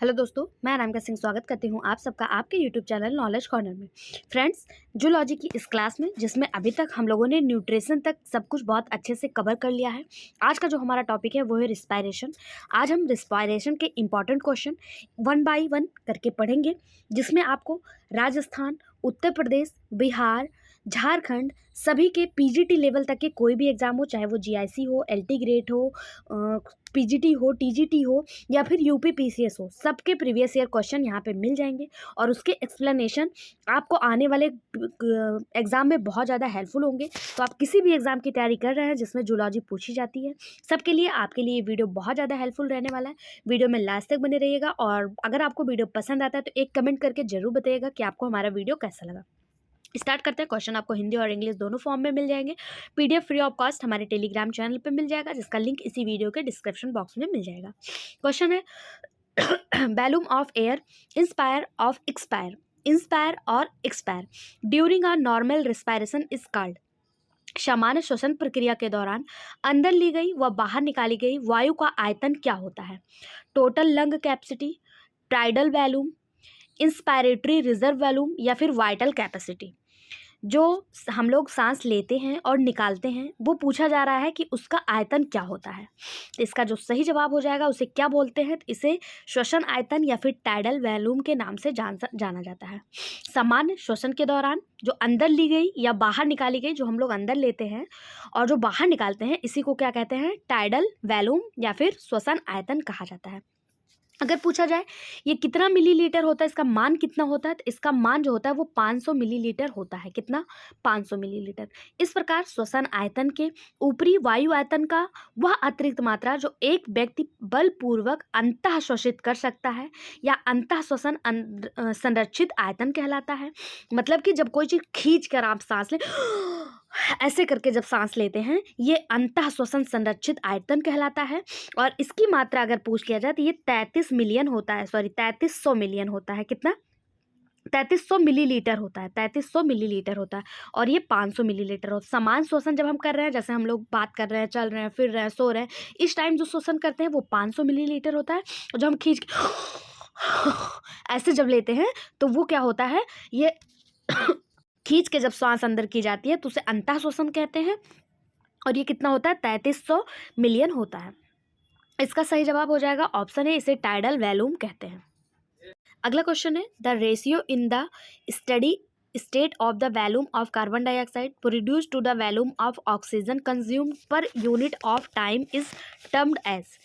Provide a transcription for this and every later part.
Hello दोस्तों, मैं अनामिका सिंह स्वागत करती हूँ आप सबका आपके यूट्यूब चैनल नॉलेज कॉर्नर में। फ्रेंड्स, जूलॉजी की इस क्लास में जिसमें अभी तक हम लोगों ने न्यूट्रिशन तक सब कुछ बहुत अच्छे से कवर कर लिया है। आज का जो हमारा टॉपिक है वो है रिस्पायरेशन। आज हम रिस्पायरेशन के इम्पॉर्टेंट क्वेश्चन 1 बाई 1 करके पढ़ेंगे, जिसमें आपको राजस्थान, उत्तर प्रदेश, बिहार, झारखंड सभी के पीजीटी लेवल तक के कोई भी एग्ज़ाम हो, चाहे वो जीआईसी हो, एलटी ग्रेड हो, पीजीटी हो, टीजीटी हो या फिर यूपी पीसीएस हो, सबके प्रीवियस ईयर क्वेश्चन यहाँ पे मिल जाएंगे और उसके एक्सप्लेनेशन आपको आने वाले एग्ज़ाम में बहुत ज़्यादा हेल्पफुल होंगे। तो आप किसी भी एग्ज़ाम की तैयारी कर रहे हैं जिसमें जूलॉजी पूछी जाती है, सबके लिए आपके लिए वीडियो बहुत ज़्यादा हेल्पफुल रहने वाला है। वीडियो में लास्ट तक बने रहिएगा और अगर आपको वीडियो पसंद आता है तो एक कमेंट करके ज़रूर बताइएगा कि आपको हमारा वीडियो कैसा लगा। स्टार्ट करते हैं। क्वेश्चन आपको हिंदी और इंग्लिश दोनों फॉर्म में मिल जाएंगे। पीडीएफ फ्री ऑफ कॉस्ट हमारे टेलीग्राम चैनल पे मिल जाएगा, जिसका लिंक इसी वीडियो के डिस्क्रिप्शन बॉक्स में मिल जाएगा। क्वेश्चन है volume of air inspire of expire, inspire और expire during a normal respiration is called. सामान्य श्वसन प्रक्रिया के दौरान अंदर ली गई व बाहर निकाली गई वायु का आयतन क्या होता है? Total lung capacity, tidal volume, inspiratory reserve volume या फिर वाइटल कैपेसिटी। जो हम लोग सांस लेते हैं और निकालते हैं वो पूछा जा रहा है कि उसका आयतन क्या होता है। तो इसका जो सही जवाब हो जाएगा उसे क्या बोलते हैं? तो इसे श्वसन आयतन या फिर टाइडल वैल्यूम के नाम से जाना जाता है। सामान्य श्वसन के दौरान जो अंदर ली गई या बाहर निकाली गई, जो हम लोग अंदर लेते हैं और जो बाहर निकालते हैं, इसी को क्या कहते हैं? टाइडल वैल्यूम या फिर श्वसन आयतन कहा जाता है। अगर पूछा जाए ये कितना मिलीलीटर होता है, इसका मान कितना होता है, तो इसका मान जो होता है वो 500 मिलीलीटर होता है। कितना? 500 मिलीलीटर। इस प्रकार श्वसन आयतन के ऊपरी वायु आयतन का वह अतिरिक्त मात्रा जो एक व्यक्ति बलपूर्वक अंतः श्वसित कर सकता है या अंतः श्वसन संरक्षित आयतन कहलाता है। मतलब कि जब कोई चीज़ खींच कर आप सांस लें, ऐसे करके जब सांस लेते हैं, ये अंतः श्वसन संरक्षित आयतन कहलाता है। और इसकी मात्रा अगर पूछ लिया जाए तो ये 33 मिलियन होता है, 3300 मिलियन होता है। कितना? 3300 मिलीलीटर होता है, 3300 मिलीलीटर होता है और ये 500 मिलीलीटर हो। समान श्वसन जब हम कर रहे हैं, जैसे हम लोग बात कर रहे हैं, चल रहे हैं, फिर रहे हैं, सो रहे हैं, इस टाइम जो श्वसन करते हैं वो 500 मिलीलीटर होता है। और जो हम खींच के ऐसे जब लेते हैं तो वो क्या होता है? ये खींच के जब सांस अंदर की जाती है तो उसे अंतः श्वसन कहते हैं और ये कितना होता है? 3300 मिलियन होता है। इसका सही जवाब हो जाएगा ऑप्शन है, इसे टाइडल वैल्यूम कहते हैं। अगला क्वेश्चन है the ratio in the study state of the volume of carbon dioxide produce to the volume of oxygen consumed per unit of time is termed as.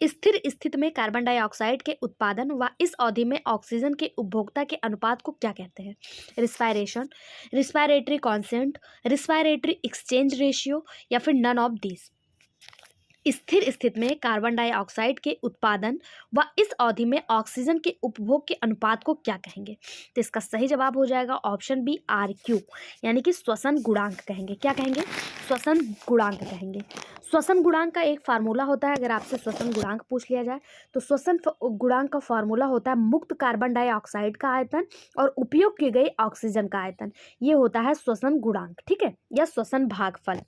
स्थिर स्थिति में कार्बन डाइऑक्साइड के उत्पादन व इस अवधि में ऑक्सीजन के उपभोक्ता के अनुपात को क्या कहते हैं? Respiration, respiratory consent, respiratory exchange ratio या फिर नन ऑफ दिस। स्थिर स्थिति में कार्बन डाइऑक्साइड के उत्पादन व इस अवधि में ऑक्सीजन के उपभोग के अनुपात को क्या कहेंगे? तो इसका सही जवाब हो जाएगा ऑप्शन बी, RQ, यानी कि श्वसन गुणांक कहेंगे। क्या कहेंगे? श्वसन गुणांक कहेंगे। श्वसन गुणांक का एक फार्मूला होता है। अगर आपसे श्वसन गुणांक पूछ लिया जाए तो श्वसन गुणांक का फार्मूला होता है मुक्त कार्बन डाइऑक्साइड का आयतन और उपयोग की गई ऑक्सीजन का आयतन। ये होता है श्वसन गुणांक, ठीक है, या श्वसन भागफल।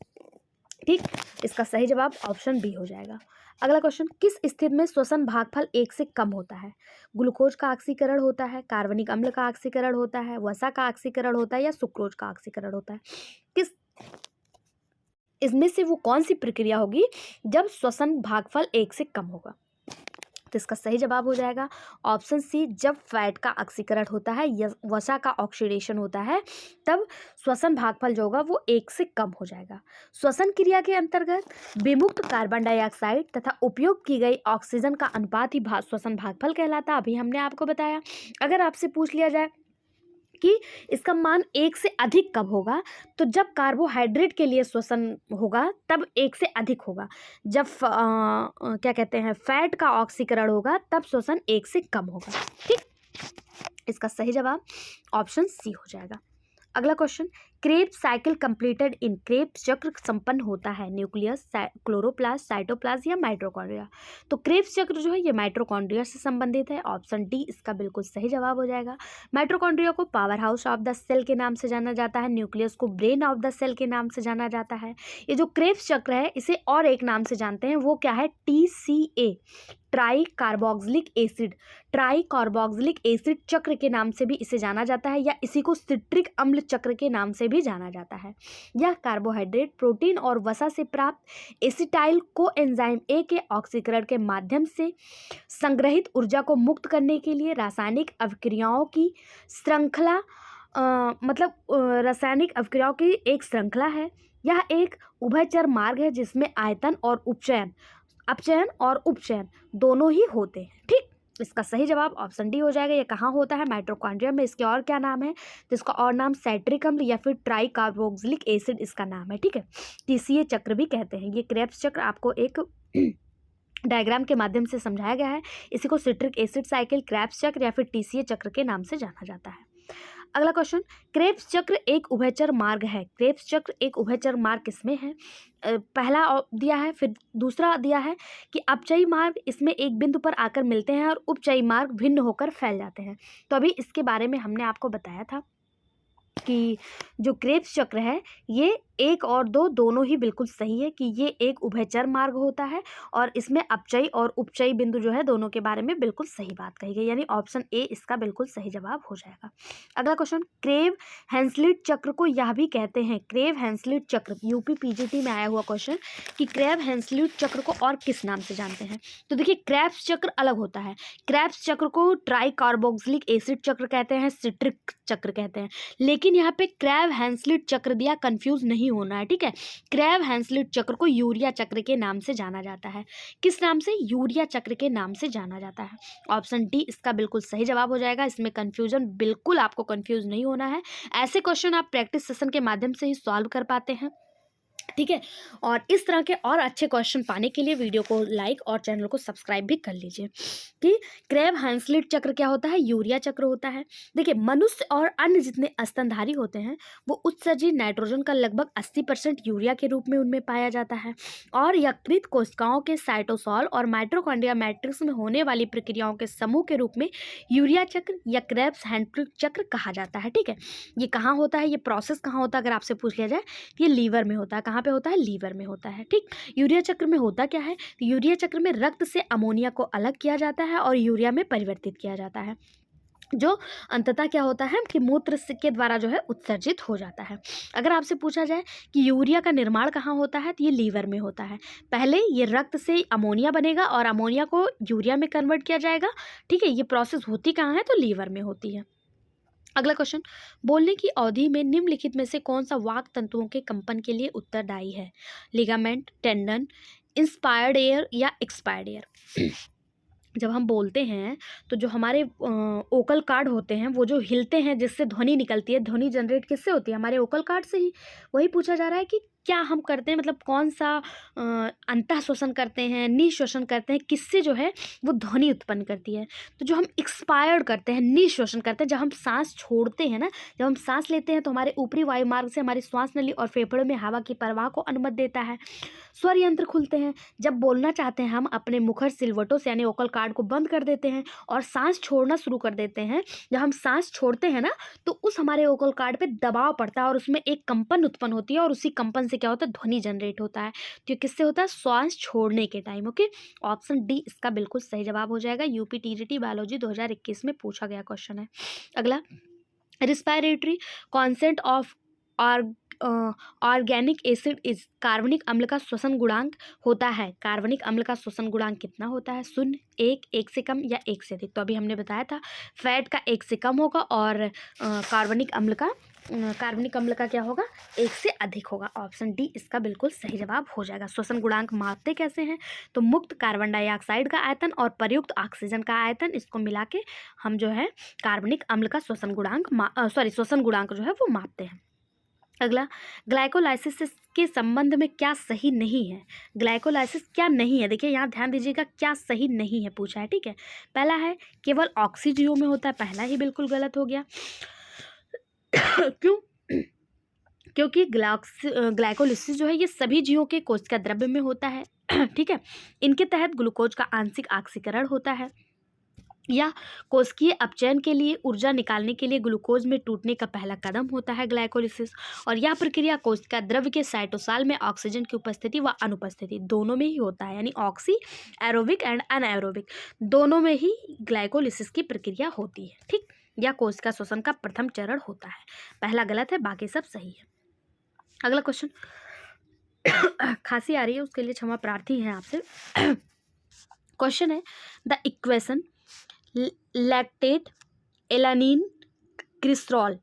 ठीक, इसका सही जवाब ऑप्शन बी हो जाएगा। अगला क्वेश्चन, किस स्थिति में श्वसन भागफल 1 से कम होता है? ग्लूकोज का ऑक्सीकरण होता है, कार्बनिक अम्ल का ऑक्सीकरण होता है, वसा का ऑक्सीकरण होता है या सुक्रोज का ऑक्सीकरण होता है? किस इसमें से वो कौन सी प्रक्रिया होगी जब श्वसन भागफल 1 से कम होगा? तो इसका सही जवाब हो जाएगा ऑप्शन सी, जब फैट का ऑक्सीकरण होता है या वसा का ऑक्सीडेशन होता है, तब श्वसन भागफल जो होगा वो 1 से कम हो जाएगा। श्वसन क्रिया के अंतर्गत विमुक्त कार्बन डाइऑक्साइड तथा उपयोग की गई ऑक्सीजन का अनुपात ही श्वसन भागफल कहलाता। अभी हमने आपको बताया। अगर आपसे पूछ लिया जाए कि इसका मान 1 से अधिक कब होगा, तो जब कार्बोहाइड्रेट के लिए श्वसन होगा तब 1 से अधिक होगा। जब क्या कहते हैं, फैट का ऑक्सीकरण होगा तब श्वसन 1 से कम होगा। ठीक, इसका सही जवाब ऑप्शन सी हो जाएगा। अगला question, Krebs cycle completed in, Krebs चक्र संपन्न होता है न्यूक्लियस, क्लोरोप्लास्ट, साइटोप्लाज्म या माइटोकॉन्ड्रिया। तो क्रेब्स चक्र जो है ये माइटोकॉन्ड्रिया से संबंधित है। ऑप्शन डी इसका बिल्कुल सही जवाब हो जाएगा। माइटोकॉन्ड्रिया को power house of the cell के नाम से जाना जाता है, न्यूक्लियस को ब्रेन ऑफ द सेल के नाम से जाना जाता है। ये जो क्रेब्स चक्र है इसे और एक नाम से जानते हैं, वो क्या है, TCA, try carboxylic acid, try carboxylic acid चक्र के नाम से भी इसे जाना जाता है, या इसी को सिट्रिक अम्ल चक्र के नाम से भी जाना जाता है। यह कार्बोहाइड्रेट, प्रोटीन और वसा से प्राप्त एसिटाइल कोएंजाइम A के ऑक्सीकरण के माध्यम से संग्रहित ऊर्जा को मुक्त करने के लिए रासायनिक अभिक्रियाओं की श्रृंखला रासायनिक अभिक्रियाओं की एक श्रृंखला है। यह एक उभयचर मार्ग है जिसमें आयतन और अपचयन और उपचयन दोनों ही होते हैं। ठीक, इसका सही जवाब ऑप्शन डी हो जाएगा। ये कहाँ होता है, माइटोकॉन्ड्रिया में। इसके और क्या नाम है, तो इसका और नाम साइट्रिक अम्ल या फिर ट्राई कार्बोक्सिलिक एसिड इसका नाम है। ठीक है, TCA चक्र भी कहते हैं। ये क्रेब्स चक्र आपको एक डायग्राम के माध्यम से समझाया गया है। इसी को सिट्रिक एसिड साइकिल, क्रेब्स चक्र या फिर TCA चक्र के नाम से जाना जाता है। अगला क्वेश्चन, क्रेब्स चक्र एक उभयचर मार्ग है। क्रेब्स चक्र एक उभयचर मार्ग किसमें है, पहला दिया है, फिर दूसरा दिया है कि अपचयी मार्ग इसमें एक बिंदु पर आकर मिलते हैं और उपचयी मार्ग भिन्न होकर फैल जाते हैं। तो अभी इसके बारे में हमने आपको बताया था कि जो क्रेब्स चक्र है ये एक और दो दोनों ही बिल्कुल सही है कि ये एक उभयचर मार्ग होता है और इसमें अपचयी और उपचयी बिंदु जो है दोनों के बारे में बिल्कुल सही बात कही गई, यानी ऑप्शन ए इसका बिल्कुल सही जवाब हो जाएगा। अगला क्वेश्चन, क्रेव हेंसलिट चक्र को यह भी कहते हैं। क्रेव हेंसलिट चक्र यूपी PGT में आया हुआ क्वेश्चन कि क्रेव हेंसलिट चक्र को और किस नाम से जानते हैं। तो देखिए, क्रेब्स चक्र अलग होता है। क्रेब्स चक्र को ट्राई कार्बोक्सिलिक एसिड चक्र कहते हैं, सिट्रिक चक्र कहते हैं, लेकिन यहाँ पे क्रेव हेंसलिट चक्र दिया, कंफ्यूज नहीं होना है। ठीक है, क्रेव हेंसलिट चक्र को यूरिया चक्र के नाम से जाना जाता है। किस नाम से, यूरिया चक्र के नाम से जाना जाता है। ऑप्शन डी इसका बिल्कुल सही जवाब हो जाएगा। इसमें कंफ्यूजन बिल्कुल आपको कंफ्यूज नहीं होना है। ऐसे क्वेश्चन आप प्रैक्टिस सेशन के माध्यम से ही सॉल्व कर पाते हैं। ठीक है, और इस तरह के और अच्छे क्वेश्चन पाने के लिए वीडियो को लाइक और चैनल को सब्सक्राइब भी कर लीजिए। कि क्रेव हेंसलिट चक्र क्या होता है, यूरिया चक्र होता है। देखिए, मनुष्य और अन्य जितने स्तनधारी होते हैं वो उत्सर्जित नाइट्रोजन का लगभग 80% यूरिया के रूप में उनमें पाया जाता है, और यकृत कोशिकाओं के साइटोसॉल और माइटोकॉन्ड्रिया मैट्रिक्स में होने वाली प्रक्रियाओं के समूह के रूप में यूरिया चक्र या क्रेब्स हेंसलिट चक्र कहा जाता है। ठीक है, ये कहाँ होता है, ये प्रोसेस कहाँ होता है, अगर आपसे पूछ लिया जाए तो ये लीवर में होता है। कहाँ पे होता है, लीवर में होता है। ठीक, यूरिया चक्र में होता क्या है, तो यूरिया चक्र में रक्त से अमोनिया को अलग किया जाता है और यूरिया में परिवर्तित किया जाता है, जो अंततः क्या होता है कि मूत्र के द्वारा जो है उत्सर्जित हो जाता है। अगर आपसे पूछा जाए कि यूरिया का निर्माण कहाँ होता है, तो ये लीवर में होता है। पहले ये रक्त से अमोनिया बनेगा और अमोनिया को यूरिया में कन्वर्ट किया जाएगा। ठीक है, ये प्रोसेस होती कहाँ है, तो लीवर में होती है। अगला क्वेश्चन, बोलने की अवधि में निम्नलिखित में से कौन सा वाक तंतुओं के कंपन के लिए उत्तरदायी है, लिगामेंट, टेंडन, इंस्पायर्ड एयर या एक्सपायर्ड एयर। जब हम बोलते हैं तो जो हमारे ओकल कार्ड होते हैं वो जो हिलते हैं जिससे ध्वनि निकलती है, ध्वनि जनरेट किससे होती है, हमारे ओकल कार्ड से ही। वही पूछा जा रहा है कि क्या हम करते हैं, मतलब कौन सा अंतः श्वसन करते हैं, निश्वसन करते हैं, किससे जो है वो ध्वनि उत्पन्न करती है। तो जो हम एक्सपायर्ड करते हैं, निश्वसन करते हैं, जब हम सांस छोड़ते हैं ना, जब हम सांस लेते हैं तो हमारे ऊपरी वायु मार्ग से हमारी श्वास नली और फेफड़ों में हवा की प्रवाह को अनुमति देता है। स्वर यंत्र खुलते हैं। जब बोलना चाहते हैं हम अपने मुखर सिलवटों से यानी ओकल कार्ड को बंद कर देते हैं और सांस छोड़ना शुरू कर देते हैं। जब हम सांस छोड़ते हैं ना तो उस हमारे ओकल कार्ड पे दबाव पड़ता है और उसमें एक कंपन उत्पन्न होती है और उसी कंपन से क्या होता है, ध्वनि जनरेट होता है। तो ये किससे होता है, श्वास छोड़ने के टाइम। ओके, ऑप्शन डी इसका बिल्कुल सही जवाब हो जाएगा। यूपी TGT बायोलॉजी 2021 में पूछा गया क्वेश्चन है। अगला, respiratory consent of organic acid is, कार्बनिक अम्ल का श्वसन गुणांक होता है। कार्बनिक अम्ल का श्वसन गुणांक कितना होता है, 0, 1, 1 से कम या 1 से अधिक। तो अभी हमने बताया था फैट का 1 से कम होगा और कार्बनिक अम्ल का क्या होगा, 1 से अधिक होगा। ऑप्शन डी इसका बिल्कुल सही जवाब हो जाएगा। श्वसन गुणांक मापते कैसे हैं, तो मुक्त कार्बन डाइऑक्साइड का आयतन और प्रयुक्त ऑक्सीजन का आयतन, इसको मिला के हम जो है कार्बनिक अम्ल का श्वसन गुणांक जो है वो मापते हैं। अगला, ग्लाइकोलाइसिस के संबंध में क्या सही नहीं है, ग्लाइकोलाइसिस क्या नहीं है। देखिए यहाँ ध्यान दीजिएगा, क्या सही नहीं है पूछा है। ठीक है, पहला है केवल ऑक्सीजीओ में होता है, पहला ही बिल्कुल गलत हो गया। क्यों, क्योंकि ग्लाइकोलिसिस जो है ये सभी जीवों के कोशिका द्रव्य में होता है। ठीक है, इनके तहत ग्लूकोज का आंशिक ऑक्सीकरण होता है या कोशिकीय अपचयन के लिए ऊर्जा निकालने के लिए ग्लूकोज में टूटने का पहला कदम होता है ग्लाइकोलिसिस। और यह प्रक्रिया कोशिका द्रव्य के साइटोसाल में ऑक्सीजन की उपस्थिति व अनुपस्थिति दोनों में ही होता है, यानी ऑक्सी एरोबिक एंड अनएरोबिक दोनों में ही ग्लाइकोलिसिस की प्रक्रिया होती है। ठीक, यह कोशिका श्वसन का प्रथम चरण होता है। पहला गलत है, बाकी सब सही है। अगला क्वेश्चन, खांसी आ रही है उसके लिए क्षमा प्रार्थी हैं आपसे। क्वेश्चन है, the equation lactate alanine glycerol,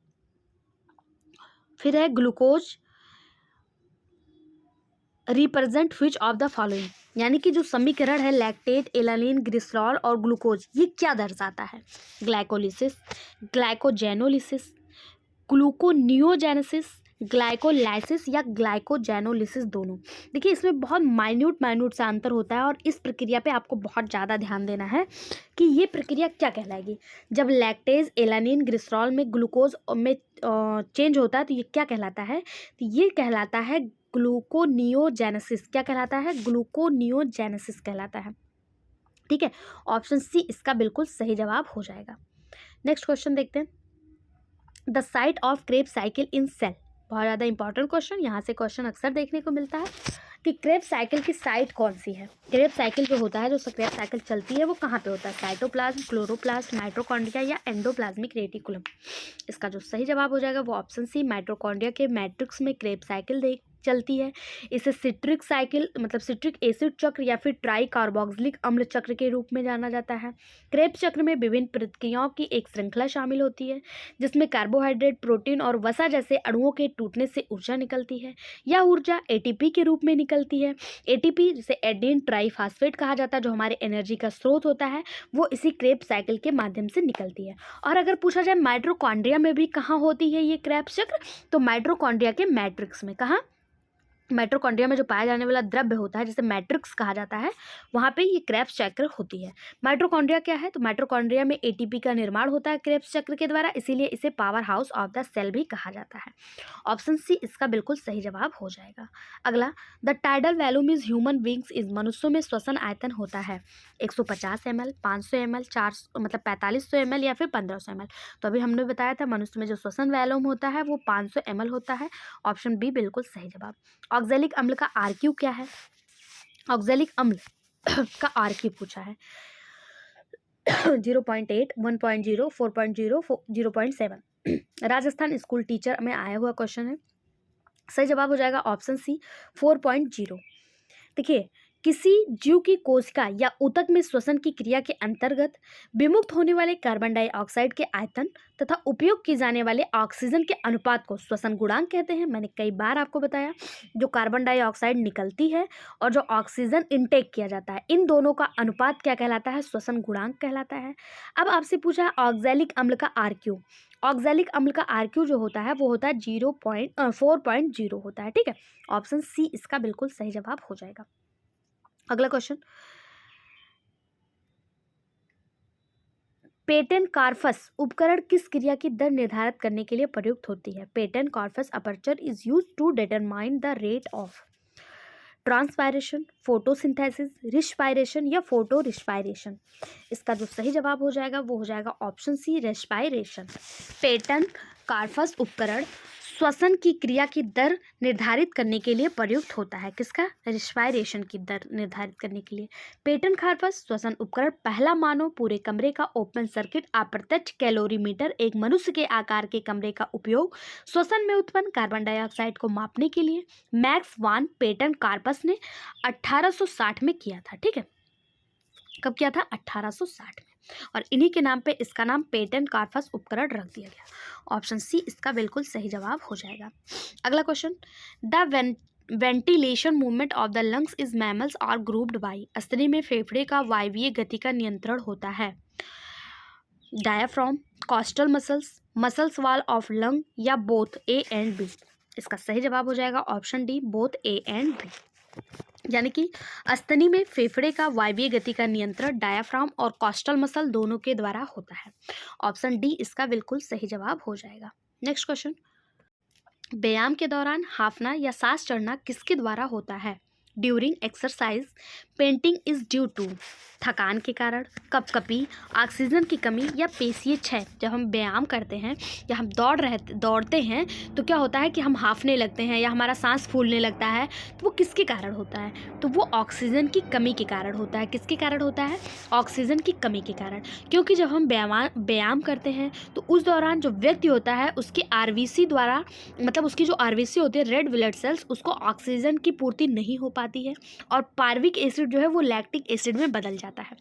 फिर है glucose represent which of the following, यानी कि जो समीकरण है लैक्टेट एलानिन ग्लिसरॉल और ग्लूकोज, ये क्या दर्शाता है? ग्लाइकोलिसिस, ग्लाइकोजेनोलिसिस, ग्लूकोनियोजेनेसिस, ग्लाइकोलाइसिस या ग्लाइकोजेनोलिसिस दोनों। देखिए इसमें बहुत माइन्यूट सा अंतर होता है और इस प्रक्रिया पे आपको बहुत ज़्यादा ध्यान देना है कि ये प्रक्रिया क्या कहलाएगी। जब लैक्टेज एलानिन ग्लिसरॉल में ग्लूकोज में चेंज होता है तो ये क्या कहलाता है? तो ये कहलाता है ग्लूकोनियोजेनेसिस। क्या कहलाता है? ग्लूकोनियोजेनेसिस कहलाता है। ठीक है, ऑप्शन सी इसका बिल्कुल सही जवाब हो जाएगा। नेक्स्ट क्वेश्चन देखते हैं, the site of Krebs cycle in cell. बहुत ज़्यादा इंपॉर्टेंट क्वेश्चन, यहाँ से क्वेश्चन अक्सर देखने को मिलता है कि क्रेब्स साइकिल की साइट कौन सी है। क्रेब्स साइकिल जो होता है, जो क्रेब्स साइकिल चलती है वो कहाँ पे होता है? साइटोप्लाज्म, क्लोरोप्लास्ट, माइटोकॉन्ड्रिया या एंडोप्लाज्मिक रेटिकुलम। इसका जो सही जवाब हो जाएगा वो ऑप्शन सी, माइटोकॉन्ड्रिया के मैट्रिक्स में क्रेब्स साइकिल चलती है। इसे सिट्रिक साइकिल मतलब सिट्रिक एसिड चक्र या फिर ट्राई कार्बोक्सिलिक अम्ल चक्र के रूप में जाना जाता है। क्रेब्स चक्र में विभिन्न प्रक्रियाओं की एक श्रृंखला शामिल होती है जिसमें कार्बोहाइड्रेट, प्रोटीन और वसा जैसे अणुओं के टूटने से ऊर्जा निकलती है। यह ऊर्जा एटीपी के रूप में निकलती है। एटीपी जिसे एडेन ट्राईफास्फेट कहा जाता है, जो हमारे एनर्जी का स्रोत होता है, वो इसी क्रेब्स साइकिल के माध्यम से निकलती है। और अगर पूछा जाए माइटोकॉन्ड्रिया में भी कहाँ होती है ये क्रेब्स चक्र, तो माइटोकॉन्ड्रिया के मैट्रिक्स में। कहाँ? माइटोकॉन्ड्रिया में जो पाया जाने वाला द्रव्य होता है जिसे मैट्रिक्स कहा जाता है, वहाँ पे ये क्रेब्स चक्र होती है। माइटोकॉन्ड्रिया क्या है? तो माइटोकॉन्ड्रिया में एटीपी का निर्माण होता है क्रेब्स चक्र के द्वारा, इसीलिए इसे power house of the cell भी कहा जाता है। ऑप्शन सी इसका बिल्कुल सही जवाब हो जाएगा। अगला, the tidal volume is human beings is, मनुष्यों में श्वसन आयतन होता है 150 ml, 500 ml, 4500 ml या फिर 1500 ml। तो अभी हमने बताया था मनुष्य में जो श्वसन वॉल्यूम होता है वो 500 ml होता है। ऑप्शन बी बिल्कुल सही जवाब। ऑक्जेलिक अम्ल का आरक्यू क्या है? ऑक्जेलिक अम्ल का आरक्यू पूछा है 0.8, 1.0, 4.0, 0.7। राजस्थान स्कूल टीचर में आया हुआ क्वेश्चन है। सही जवाब हो जाएगा ऑप्शन सी 4.0। देखिए, किसी जीव की कोशिका या ऊतक में श्वसन की क्रिया के अंतर्गत विमुक्त होने वाले कार्बन डाइऑक्साइड के आयतन तथा उपयोग किए जाने वाले ऑक्सीजन के अनुपात को श्वसन गुणांक कहते हैं। मैंने कई बार आपको बताया, जो कार्बन डाइऑक्साइड निकलती है और जो ऑक्सीजन इनटेक किया जाता है, इन दोनों का अनुपात क्या कहलाता है? श्वसन गुणांक कहलाता है। अब आपसे पूछा है ऑक्जेलिक अम्ल का आरक्यू। ऑक्जेलिक अम्ल का आरक्यू जो होता है वो होता है 4.0 होता है। ठीक है, ऑप्शन सी इसका बिल्कुल सही जवाब हो जाएगा। अगला क्वेश्चन, पेटेंट कार्पस उपकरण किस क्रिया की दर निर्धारित करने के लिए प्रयुक्त होती है? Patent carpus aperture is used to determine the rate of transpiration, photosynthesis, respiration या फोटो रिस्पायरेशन। इसका जो सही जवाब हो जाएगा वो हो जाएगा option C, respiration. Patent carpus उपकरण श्वसन की क्रिया की दर निर्धारित करने के लिए प्रयुक्त होता है। किसका? रिस्पायरेशन की दर निर्धारित करने के लिए। पेटेंट कार्पस श्वसन उपकरण पहला मानव पूरे कमरे का ओपन सर्किट अप्रत्यक्ष कैलोरीमीटर, एक मनुष्य के आकार के कमरे का उपयोग श्वसन में उत्पन्न कार्बन डाइऑक्साइड को मापने के लिए मैक्स वान पेटेंट कार्पस ने 1860 में किया था। ठीक है, कब किया था? 1860 में। और इन्हीं के नाम पे इसका नाम पेटेंट कार्पस उपकरण रख दिया गया। ऑप्शन सी इसका बिल्कुल सही जवाब हो जाएगा। अगला question, the ventilation movement of the lungs is mammals are grouped by. स्तनी में फेफड़े का वायवीय गति का नियंत्रण होता है diaphragm, costal muscles, muscles wall of lung या बोथ ए एंड बी। इसका सही जवाब हो जाएगा option D, both A and B. यानी कि स्तनी में फेफड़े का वायवीय गति का नियंत्रण डायाफ्राम और कॉस्टल मसल दोनों के द्वारा होता है। ऑप्शन डी इसका बिल्कुल सही जवाब हो जाएगा। नेक्स्ट क्वेश्चन, व्यायाम के दौरान हांफना या सांस चढ़ना किसके द्वारा होता है? During exercise, panting is due to थकान के कारण, कपकपी, ऑक्सीजन की कमी या पेशीय क्षय। जब हम व्यायाम करते हैं या हम दौड़ते हैं तो क्या होता है कि हम हांफने लगते हैं या हमारा सांस फूलने लगता है, तो वो किसके कारण होता है? तो वो ऑक्सीजन की कमी के कारण होता है। किसके कारण होता है? ऑक्सीजन की कमी के कारण। क्योंकि जब हम व्यायाम करते हैं तो उस दौरान जो व्यक्ति होता है उसकी आरबीसी द्वारा, मतलब उसकी जो आरबीसी होती है, रेड ब्लड सेल्स, उसको ऑक्सीजन की पूर्ति नहीं हो पाती है और पार्विक एसिड जो है वो लैक्टिक एसिड में बदल जाता है,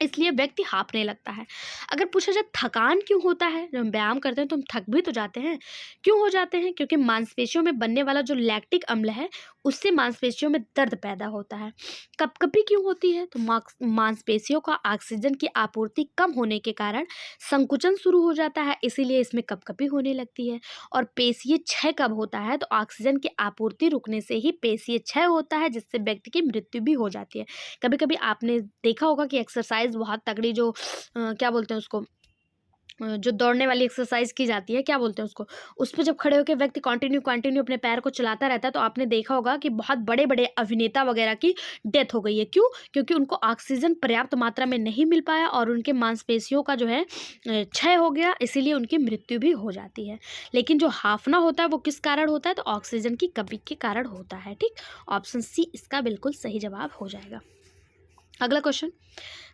इसलिए व्यक्ति हाँफने लगता है। अगर पूछा जाए थकान क्यों होता है, जब हम व्यायाम करते हैं तो हम थक भी तो जाते हैं। क्यों हो जाते हैं? क्योंकि मांसपेशियों में बनने वाला जो लैक्टिक अम्ल है उससे मांसपेशियों में दर्द पैदा होता है। कपकपी क्यों होती है? तो मांसपेशियों का ऑक्सीजन की आपूर्ति कम होने के कारण संकुचन शुरू हो जाता है, इसीलिए इसमें कपकपी होने लगती है। और पेशीय क्षय कब होता है? तो ऑक्सीजन की आपूर्ति रुकने से ही पेशीय क्षय होता है, जिससे व्यक्ति की मृत्यु भी हो जाती है। कभी कभी आपने देखा होगा कि एक्सरसाइज बहुत तगड़ी जो क्या बोलते हैं उसको, जो दौड़ने वाली एक्सरसाइज की जाती है, क्या बोलते हैं उसको, उस पे जब खड़े होकर व्यक्ति कंटिन्यू अपने पैर को चलाता रहता है तो आपने देखा होगा कि बहुत बड़े बड़े अभिनेता वगैरह की डेथ हो गई है। क्यों? क्योंकि उनको ऑक्सीजन पर्याप्त मात्रा में नहीं मिल पाया और उनके मांसपेशियों का जो है क्षय हो गया, इसीलिए उनकी मृत्यु भी हो जाती है। लेकिन जो हाफना होता है वो किस कारण होता है? तो ऑक्सीजन की कमी के कारण होता है। ठीक, ऑप्शन सी इसका बिल्कुल सही जवाब हो जाएगा। अगला क्वेश्चन,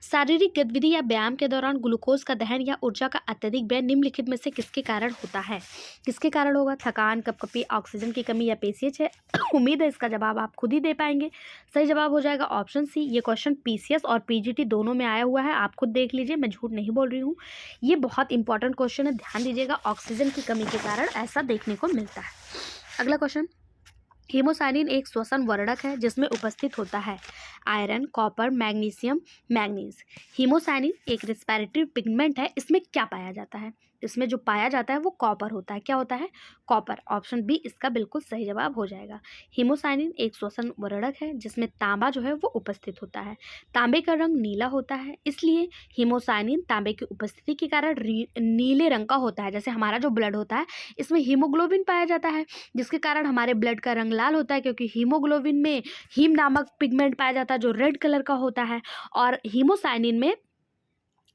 शारीरिक गतिविधि या व्यायाम के दौरान ग्लूकोज का दहन या ऊर्जा का अत्यधिक व्यय निम्नलिखित में से किसके कारण होता है? किसके कारण होगा? थकान, कपकपी, ऑक्सीजन की कमी या पेशीय क्षय? उम्मीद है इसका जवाब आप खुद ही दे पाएंगे। सही जवाब हो जाएगा ऑप्शन सी। ये क्वेश्चन पीसीएस और पीजीटी दोनों में आया हुआ है, आप खुद देख लीजिए, मैं झूठ नहीं बोल रही हूँ। ये बहुत इंपॉर्टेंट क्वेश्चन है, ध्यान दीजिएगा। ऑक्सीजन की कमी के कारण ऐसा देखने को मिलता है। अगला क्वेश्चन, हीमोसाइनिन एक श्वसन वर्णक है जिसमें उपस्थित होता है iron, copper, magnesium, manganese. Haemocyanin एक रेस्पिरेटरी पिगमेंट है, इसमें क्या पाया जाता है? इसमें जो पाया जाता है वो कॉपर होता है। क्या होता है? कॉपर। ऑप्शन बी इसका बिल्कुल सही जवाब हो जाएगा। हीमोसाइनिन एक श्वसन वर्णक है जिसमें तांबा जो है वो उपस्थित होता है। तांबे का रंग नीला होता है, इसलिए हीमोसाइनिन तांबे की उपस्थिति के कारण नीले रंग का होता है। जैसे हमारा जो ब्लड होता है इसमें हीमोग्लोबिन पाया जाता है, जिसके कारण हमारे ब्लड का रंग लाल होता है, क्योंकि हीमोग्लोबिन में हीम नामक पिगमेंट पाया जाता है जो रेड कलर का होता है, और हीमोसाइनिन में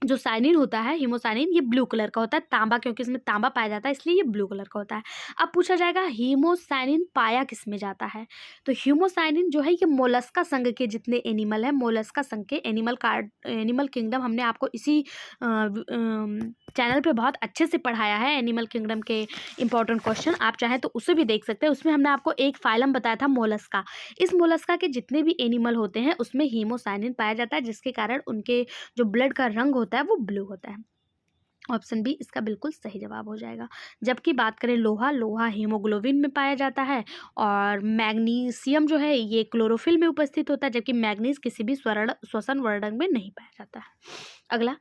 जो साइनिन होता है, हीमोसाइनिन, ये ब्लू कलर का होता है। तांबा, क्योंकि इसमें तांबा पाया जाता है इसलिए ये ब्लू कलर का होता है। अब पूछा जाएगा हीमोसाइनिन पाया किस में जाता है? तो हीमोसाइनिन जो है ये मोलस्का संघ के जितने एनिमल है, मोलस्का संघ के एनिमल किंगडम, हमने आपको इसी चैनल पे बहुत अच्छे से पढ़ाया है एनिमल किंगडम के इंपॉर्टेंट क्वेश्चन, आप चाहें तो उसे भी देख सकते हैं। उसमें हमने आपको एक फाइलम बताया था मोलस्का। इस मोलस्का के जितने भी एनिमल होते हैं उसमें हीमोसाइनिन पाया जाता है, जिसके कारण उनके जो ब्लड का रंग होता है वो ब्लू होता है। ऑप्शन बी इसका बिल्कुल सही जवाब हो जाएगा। जबकि बात करें लोहा हीमोग्लोबिन में पाया जाता है, और मैग्नीशियम जो है ये क्लोरोफिल में उपस्थित होता है, जबकि मैग्नीज किसी भी श्वसन वर्णक में नहीं पाया जाता है। अगला,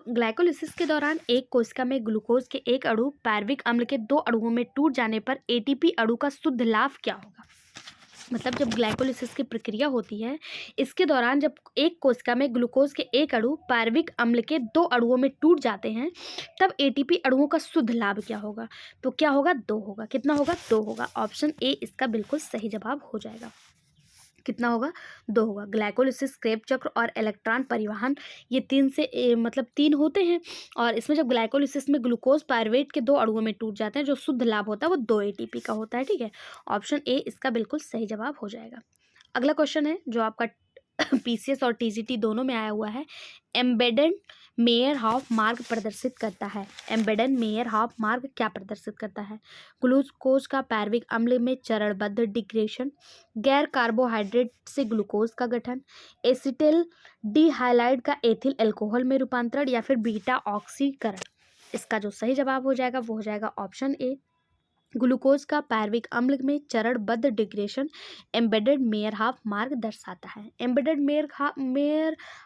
ग्लाइकोलिसिस के दौरान एक कोशिका में ग्लूकोज के एक अणु पार्विक अम्ल के दो अणुओं में टूट जाने पर एटीपी अणु का शुद्ध लाभ क्या होगा? मतलब जब ग्लाइकोलिसिस की प्रक्रिया होती है, इसके दौरान जब एक कोशिका में ग्लूकोज के एक अणु पार्विक अम्ल के दो अणुओं में टूट जाते हैं, तब एटीपी अणुओं का शुद्ध लाभ क्या होगा? तो क्या होगा? 2 होगा। कितना होगा? 2 होगा। ऑप्शन ए इसका बिल्कुल सही जवाब हो जाएगा। कितना होगा? 2 होगा। ग्लाइकोलिसिस, क्रेब चक्र और इलेक्ट्रॉन परिवहन, ये 3 होते हैं, और इसमें जब ग्लाइकोलिसिस में ग्लूकोज पायरुवेट के 2 अणुओं में टूट जाते हैं, जो शुद्ध लाभ होता है वो 2 एटीपी का होता है। ठीक है, ऑप्शन ए इसका बिल्कुल सही जवाब हो जाएगा। अगला क्वेश्चन है जो आपका पीसीएस और टीजीटी दोनों में आया हुआ है, एम्बेडेड मेयर हाफ मार्ग प्रदर्शित करता है। एम्बेडेड मेयर हाफ मार्ग क्या प्रदर्शित करता है? ग्लूकोज का पार्विक अम्ल में चरणबद्ध डिग्रेडेशन, गैर कार्बोहाइड्रेट से ग्लूकोज का गठन, एसिटिल डिहाइलाइड का एथिल अल्कोहल में रूपांतरण, या फिर बीटा ऑक्सीकरण। इसका जो सही जवाब हो जाएगा वो हो जाएगा ऑप्शन ए, ग्लूकोज का पार्विक अम्ल में चरणबद्ध डिग्रेडेशन एम्बेडेड मेयर हाफ मार्ग दर्शाता है। एम्बेडेड मेयर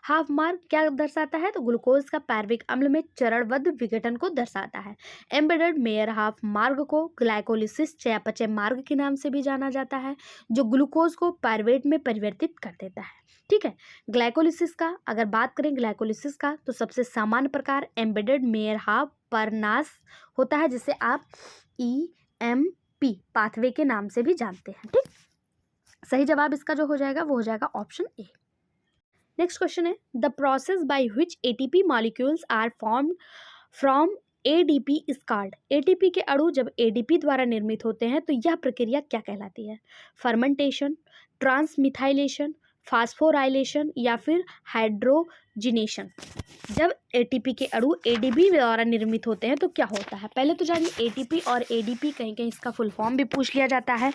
हाफ मार्ग क्या दर्शाता है? तो ग्लूकोज का पार्विक अम्ल में चरणबद्ध विघटन को दर्शाता है। एम्बेडेड मेयर हाफ मार्ग को ग्लाइकोलिसिस चयापचय मार्ग के नाम से भी जाना जाता है, जो ग्लूकोज को पायरुवेट में परिवर्तित कर देता है। ठीक है। ग्लाइकोलिसिस का अगर बात करें ग्लाइकोलिसिस का, तो सबसे सामान्य प्रकार एम्बेडेड मेयरहाफ परनास होता है, जिसे आप EMP पाथवे के नाम से भी जानते हैं। ठीक, सही जवाब इसका जो हो जाएगा वो हो जाएगा ऑप्शन ए। नेक्स्ट क्वेश्चन है, the process by which ATP molecules are formed from ADP is called. ATP के अणु जब ADP द्वारा निर्मित होते हैं तो यह प्रक्रिया क्या कहलाती है? फर्मेंटेशन, ट्रांसमिथाइलेशन, फास्फोराइलेशन या फिर हाइड्रोजिनेशन। जब ATP के अणु ADP द्वारा निर्मित होते हैं तो क्या होता है? पहले तो जानिए ATP और ADP कहीं कहीं इसका फुल फॉर्म भी पूछ लिया जाता है,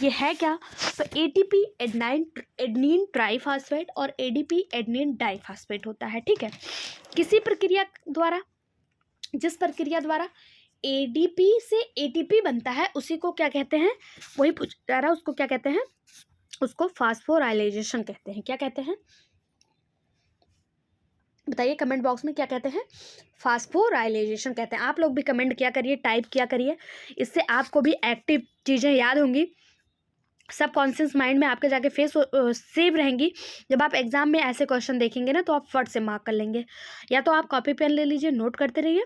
ये है क्या? तो ATP एडेनिन ट्राइफॉस्फेट और ADP एडेनिन डाइफॉस्फेट होता है। ठीक है, किसी प्रक्रिया द्वारा, जिस प्रक्रिया द्वारा ADP से ATP बनता है उसी को क्या कहते हैं? वही पूछ जा रहा है, उसको क्या कहते हैं? उसको फास्फोराइलेशन कहते हैं। क्या कहते हैं बताइए कमेंट बॉक्स में, क्या कहते हैं? फास्फोराइलेशन कहते हैं। आप लोग भी कमेंट किया करिए, टाइप किया करिए, इससे आपको भी एक्टिव चीज़ें याद होंगी, सब कॉन्शियस माइंड में आपके जाके सेव रहेंगी। जब आप एग्जाम में ऐसे क्वेश्चन देखेंगे ना तो आप फट से मार्क कर लेंगे। या तो आप कॉपी पेन ले लीजिए, नोट करते रहिए।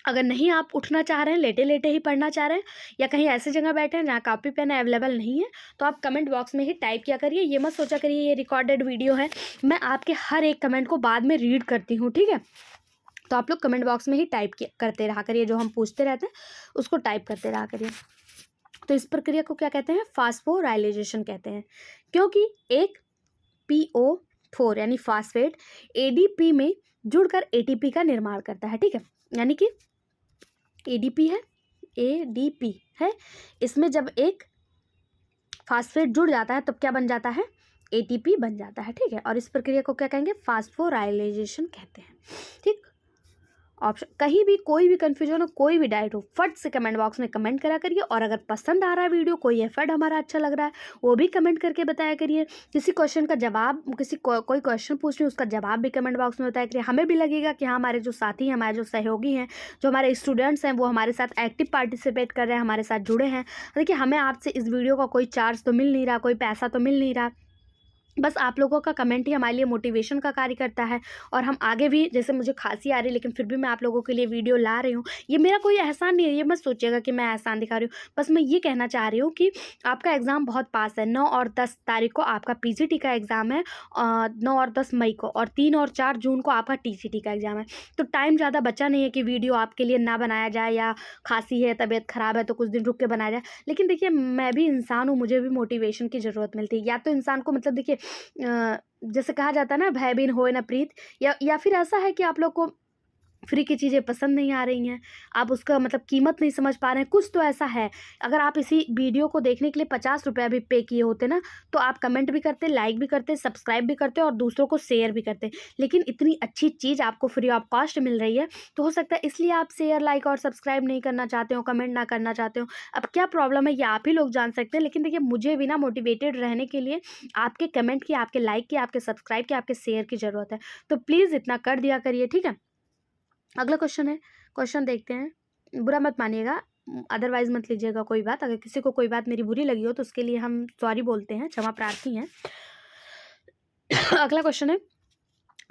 अगर नहीं आप उठना चाह रहे हैं, लेटे लेटे ही पढ़ना चाह रहे हैं, या कहीं ऐसी जगह बैठे हैं जहाँ कॉपी पेन अवेलेबल नहीं है, तो आप कमेंट बॉक्स में ही टाइप किया करिए। ये मत सोचा करिए ये रिकॉर्डेड वीडियो है, मैं आपके हर एक कमेंट को बाद में रीड करती हूँ। ठीक है, तो आप लोग कमेंट बॉक्स में ही टाइप करते रहा करिए, जो हम पूछते रहते हैं उसको टाइप करते रहा करिए। तो इस प्रक्रिया को क्या कहते हैं? फास्फोराइलेशन कहते हैं, क्योंकि एक PO4 यानी फास्फेट ADP में जुड़कर ATP का निर्माण करता है। ठीक है, यानी कि ADP है, इसमें जब एक फास्फेट जुड़ जाता है तब क्या बन जाता है? ATP बन जाता है। ठीक है, और इस प्रक्रिया को क्या कहेंगे? फास्फोराइलेशन कहते हैं। ठीक, ऑप्शन कहीं भी कोई भी कन्फ्यूजन हो, कोई भी डाउट हो, फट से कमेंट बॉक्स में कमेंट करा करिए। और अगर पसंद आ रहा है वीडियो, कोई एफर्ट हमारा अच्छा लग रहा है, वो भी कमेंट करके बताया करिए। किसी क्वेश्चन का जवाब, कोई क्वेश्चन पूछ रही है उसका जवाब भी कमेंट बॉक्स में बताया करिए। हमें भी लगेगा कि हाँ, हमारे जो साथी हैं, हमारे जो सहयोगी हैं, जो हमारे स्टूडेंट्स हैं, वो हमारे साथ एक्टिव पार्टिसिपेट कर रहे हैं, हमारे साथ जुड़े हैं। देखिए, हमें आपसे इस वीडियो का कोई चार्ज तो मिल नहीं रहा, कोई पैसा तो मिल नहीं रहा, बस आप लोगों का कमेंट ही हमारे लिए मोटिवेशन का कार्य करता है। और हम आगे भी, जैसे मुझे खांसी आ रही है लेकिन फिर भी मैं आप लोगों के लिए वीडियो ला रही हूँ, ये मेरा कोई एहसान नहीं है, ये मत सोचिएगा कि मैं एहसान दिखा रही हूँ। बस मैं ये कहना चाह रही हूँ कि आपका एग्ज़ाम बहुत पास है। 9 और 10 तारीख को आपका PGT का एग्ज़ाम है, 9 और 10 मई को, और 3 और 4 जून को आपका TCT का एग्ज़ाम है। तो टाइम ज़्यादा बचा नहीं है कि वीडियो आपके लिए ना बनाया जाए, या खांसी है, तबीयत ख़राब है तो कुछ दिन रुक के बनाया जाए। लेकिन देखिए, मैं भी इंसान हूँ, मुझे भी मोटिवेशन की ज़रूरत मिलती है। या तो इंसान को, मतलब देखिए, जैसे कहा जाता है ना, भय बिन होए न प्रीत, या फिर ऐसा है कि आप लोग को फ्री की चीज़ें पसंद नहीं आ रही हैं, आप उसका मतलब कीमत नहीं समझ पा रहे हैं, कुछ तो ऐसा है। अगर आप इसी वीडियो को देखने के लिए 50 रुपये भी पे किए होते ना, तो आप कमेंट भी करते, लाइक भी करते, सब्सक्राइब भी करते और दूसरों को शेयर भी करते। लेकिन इतनी अच्छी चीज़ आपको फ्री ऑफ कॉस्ट मिल रही है, तो हो सकता है इसलिए आप शेयर, लाइक और सब्सक्राइब नहीं करना चाहते हो, कमेंट ना करना चाहते हो। अब क्या प्रॉब्लम है ये आप ही लोग जान सकते हैं। लेकिन देखिए, मुझे भी ना मोटिवेटेड रहने के लिए आपके कमेंट की, आपके लाइक की, आपके सब्सक्राइब की, आपके शेयर की ज़रूरत है। तो प्लीज़ इतना कर दिया करिए। ठीक है, अगला क्वेश्चन है, क्वेश्चन देखते हैं, बुरा मत मानिएगा, अदरवाइज मत लीजिएगा कोई बात। अगर किसी को कोई बात मेरी बुरी लगी हो तो उसके लिए हम सॉरी बोलते हैं, क्षमा प्रार्थी हैं। अगला क्वेश्चन है,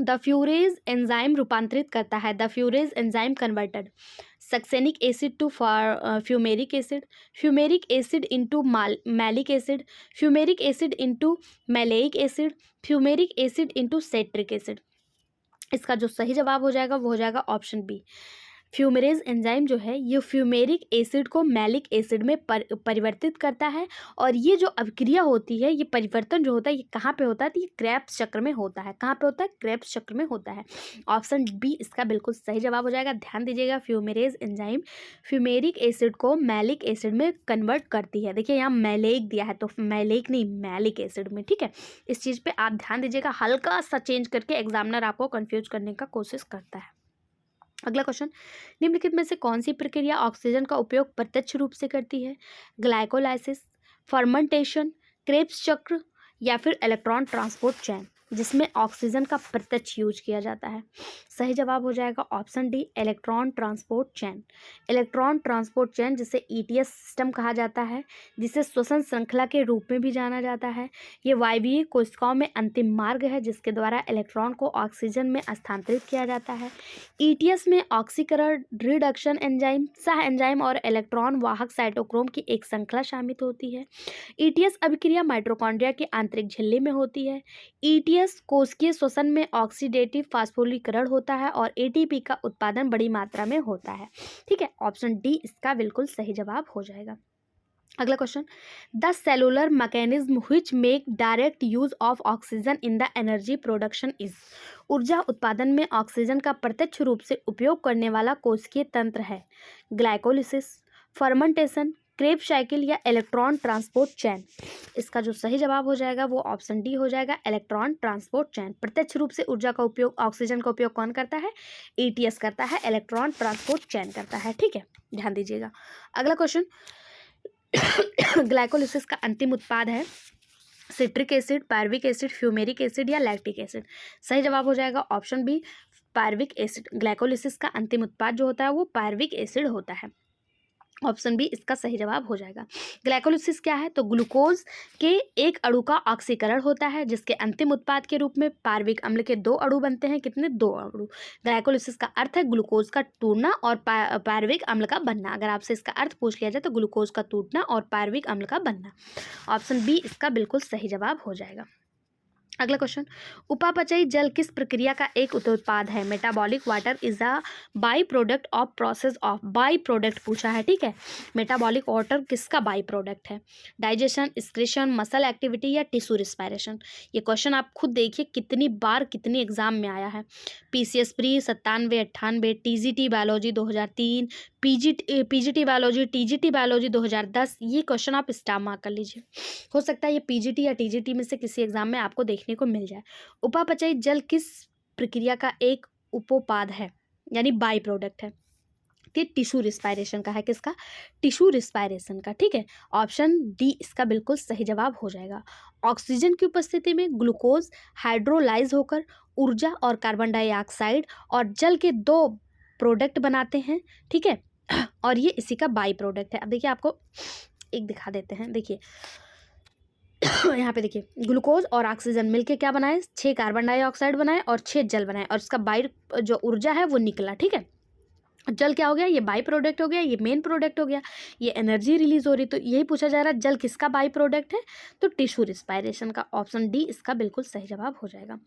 द फ्यूरेज एंजाइम रूपांतरित करता है, the fumarase enzyme converted succinic acid to fumaric acid, fumaric acid into malic acid, fumaric acid into maleic acid, fumaric acid into citric acid. इसका जो सही जवाब हो जाएगा वो हो जाएगा ऑप्शन बी। फ्यूमेरेज एंजाइम जो है ये फ्यूमेरिक एसिड को मैलिक एसिड में परिवर्तित करता है। और ये जो अभिक्रिया होती है, ये परिवर्तन जो होता है, ये कहाँ पे होता है? तो ये क्रेब्स चक्र में होता है। कहाँ पे होता है? क्रेब्स चक्र में होता है। ऑप्शन बी इसका बिल्कुल सही जवाब हो जाएगा। ध्यान दीजिएगा, फ्यूमेरेज एंजाइम फ्यूमेरिक एसिड को मैलिक एसिड में कन्वर्ट करती है। देखिए यहाँ मैलेइक दिया है, तो मैलेइक नहीं, मैलिक एसिड में। ठीक है, इस चीज़ पर आप ध्यान दीजिएगा, हल्का सा चेंज करके एग्जामिनर आपको कन्फ्यूज करने का कोशिश करता है। अगला क्वेश्चन, निम्नलिखित में से कौन सी प्रक्रिया ऑक्सीजन का उपयोग प्रत्यक्ष रूप से करती है? ग्लाइकोलाइसिस, फर्मेंटेशन, क्रेब्स चक्र या फिर इलेक्ट्रॉन ट्रांसपोर्ट चैन। जिसमें ऑक्सीजन का प्रत्यक्ष यूज किया जाता है? सही जवाब हो जाएगा option D, electron transport chain. Electron transport chain जिसे ईटीएस सिस्टम कहा जाता है, जिसे श्वसन श्रृंखला के रूप में भी जाना जाता है। ये वायवीय कोशिकाओं में अंतिम मार्ग है जिसके द्वारा इलेक्ट्रॉन को ऑक्सीजन में स्थानांतरित किया जाता है। ईटीएस में ऑक्सीकरण रिडक्शन एंजाइम, सह एंजाइम और इलेक्ट्रॉन वाहक साइटोक्रोम की एक श्रृंखला शामिल होती है। ईटीएस अभिक्रिया माइटोकॉन्ड्रिया की आंतरिक झिल्ली में होती है। ईटीएस कोशिकीय श्वसन में ऑक्सीडेटिव फास्फोरिलीकरण होता है और एटीपी का उत्पादन बड़ी मात्रा में होता है। ठीक है, ऑप्शन डी इसका बिल्कुल सही जवाब हो जाएगा। अगला question, the cellular mechanism which make direct use of oxygen in the energy production is. ऊर्जा उत्पादन में ऑक्सीजन का प्रत्यक्ष रूप से उपयोग करने वाला कोशिकीय तंत्र है? ग्लाइकोलिसिस, फर्मेंटेशन, क्रेब्स साइकिल या इलेक्ट्रॉन ट्रांसपोर्ट चैन। इसका जो सही जवाब हो जाएगा वो ऑप्शन डी हो जाएगा, इलेक्ट्रॉन ट्रांसपोर्ट चैन। प्रत्यक्ष रूप से ऊर्जा का उपयोग, ऑक्सीजन का उपयोग कौन करता है? ईटीएस करता है, इलेक्ट्रॉन ट्रांसपोर्ट चैन करता है। ठीक है, ध्यान दीजिएगा। अगला क्वेश्चन, ग्लाइकोलिसिस का अंतिम उत्पाद है citric acid, pyruvic acid, fumaric acid या लैक्टिक एसिड। सही जवाब हो जाएगा option B, pyruvic acid. Glycolysis का अंतिम उत्पाद जो होता है वो पायरुविक एसिड होता है। ऑप्शन बी इसका सही जवाब हो जाएगा। ग्लाइकोलिसिस क्या है? तो ग्लूकोज के एक अणु का ऑक्सीकरण होता है जिसके अंतिम उत्पाद के रूप में पार्विक अम्ल के 2 अणु बनते हैं। कितने? 2 अणु। ग्लाइकोलिसिस का अर्थ है ग्लूकोज का टूटना और पार्विक अम्ल का बनना। अगर आपसे इसका अर्थ पूछ लिया जाए तो ग्लूकोज का टूटना और पार्विक अम्ल का बनना। ऑप्शन बी इसका बिल्कुल सही जवाब हो जाएगा। अगला क्वेश्चन, उपापचयी जल किस प्रक्रिया का एक उत्पाद है? Metabolic water is a by product of process of. By product पूछा है, ठीक है। मेटाबॉलिक वाटर किसका बाई प्रोडक्ट है? डाइजेशन, एक्सक्रीशन, मसल एक्टिविटी या टिश्यू रिस्पायरेशन। ये क्वेश्चन आप खुद देखिए कितनी बार कितनी एग्जाम में आया है। PCS pre 97, 98, TGT biology 2003, PGT biology, TGT biology 2010। ये क्वेश्चन आप स्टार मार्क कर लीजिए। हो सकता है ये पीजीटी या टीजीटी में से किसी एग्जाम में आपको देखने को मिल जाए। उपापचयी जल किस प्रक्रिया का एक उपोत्पाद है, यानी बाई प्रोडक्ट है? ये टिश्यू रिस्पायरेशन का है। किसका? टिश्यू रिस्पायरेशन का। ठीक है, ऑप्शन डी इसका बिल्कुल सही जवाब हो जाएगा। ऑक्सीजन की उपस्थिति में ग्लूकोज हाइड्रोलाइज होकर ऊर्जा और कार्बन डाइऑक्साइड और जल के 2 प्रोडक्ट बनाते हैं। ठीक है, और ये इसी का बाई प्रोडक्ट है। अब देखिए आपको एक दिखा देते हैं। देखिए यहाँ पे देखिए, ग्लूकोज और ऑक्सीजन मिलके क्या बनाए? 6 कार्बन डाइऑक्साइड बनाए और 6 जल बनाए और इसका बाई जो ऊर्जा है वो निकला। ठीक है, जल क्या हो गया? ये बाई प्रोडक्ट हो गया, ये मेन प्रोडक्ट हो गया, ये एनर्जी रिलीज हो रही। तो यही पूछा जा रहा है जल किसका बाई प्रोडक्ट है? तो टिश्यू रिस्पायरेशन का। ऑप्शन डी इसका बिल्कुल सही जवाब हो जाएगा।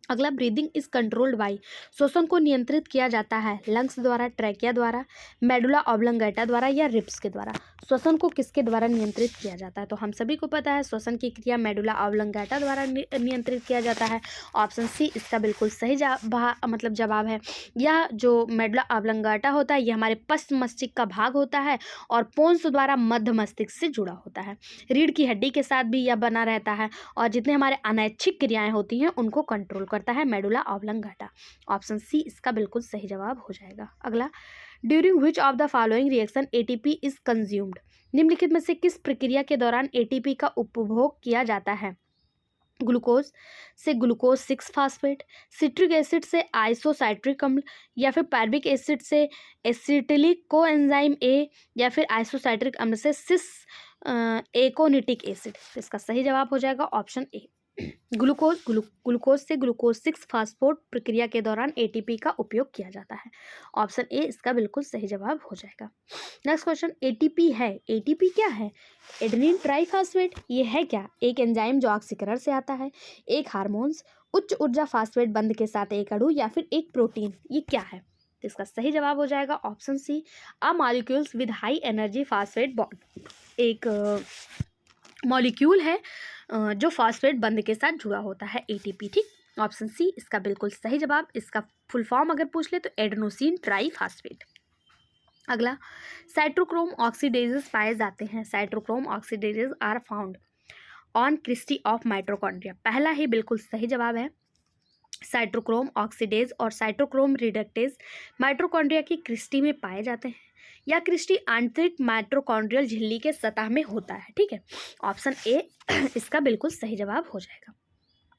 अगला, ब्रीदिंग इज कंट्रोल्ड बाई। श्वसन को नियंत्रित किया जाता है लंग्स द्वारा, ट्रैकिया द्वारा, मेडुला ऑब्लंगेटा द्वारा या रिब्स के द्वारा। श्वसन को किसके द्वारा नियंत्रित किया जाता है? तो हम सभी को पता है श्वसन की क्रिया मेडुला ऑब्लंगेटा द्वारा नियंत्रित किया जाता है। ऑप्शन सी इसका बिल्कुल सही जवाब है। यह जो मेडुला ऑब्लंगेटा होता है ये हमारे पश्च मस्तिष्क का भाग होता है और पोन्स द्वारा मध्य मस्तिष्क से जुड़ा होता है। रीढ़ की हड्डी के साथ भी यह बना रहता है और जितने हमारे अनैच्छिक क्रियाएं होती हैं उनको कंट्रोल करता है मेडुला ऑब्लंगेटा। ऑप्शन सी इसका बिल्कुल सही जवाब हो जाएगा। अगला, during which of the following reaction ATP is consumed. निम्नलिखित में से किस प्रक्रिया के दौरान एटीपी का उपभोग किया जाता है? ग्लूकोज से ग्लूकोज 6 फास्फेट, सिट्रिक एसिड से आइसोसाइट्रिक अम्ल या फिर पायरुविक एसिड से एसिटिलिक कोएंजाइम ए या फिर आइसोसाइट्रिक अम्ल से सिस एकोनिटिक एसिड। इसका सही जवाब हो जाएगा ऑप्शन ए, ग्लूकोज से ग्लूकोज 6 फास्फोट प्रक्रिया के दौरान एटीपी का उपयोग किया जाता है। ऑप्शन ए इसका बिल्कुल सही जवाब हो जाएगा। नेक्स्ट क्वेश्चन, एटीपी है, एटीपी क्या है? Adenine triphosphate. ये है क्या? एक एंजाइम जो ऑक्सीकरण से आता है, एक हार्मोन्स, उच्च ऊर्जा फास्फेट बंध के साथ एक अणु या फिर एक प्रोटीन। ये क्या है? तो इसका सही जवाब हो जाएगा option C, a molecules with high energy phosphate bond. एक मॉलिक्यूल है जो फास्फेट बंध के साथ जुड़ा होता है, एटीपी। ठीक, ऑप्शन सी इसका बिल्कुल सही जवाब। इसका फुल फॉर्म अगर पूछ ले तो एडेनोसिन ट्राइफॉस्फेट। अगला, साइटोक्रोम ऑक्सीडेजेस पाए जाते हैं। Cytochrome oxidases are found on cristae of mitochondria. पहला ही बिल्कुल सही जवाब है। साइटोक्रोम ऑक्सीडेज और साइटोक्रोम रिडक्टेज माइटोकॉन्ड्रिया की क्रिस्टी में पाए जाते हैं या क्रिस्टी आंतरिक माइटोकॉन्ड्रियल झिल्ली के सतह में होता है। ठीक है, ऑप्शन ए इसका बिल्कुल सही जवाब हो जाएगा।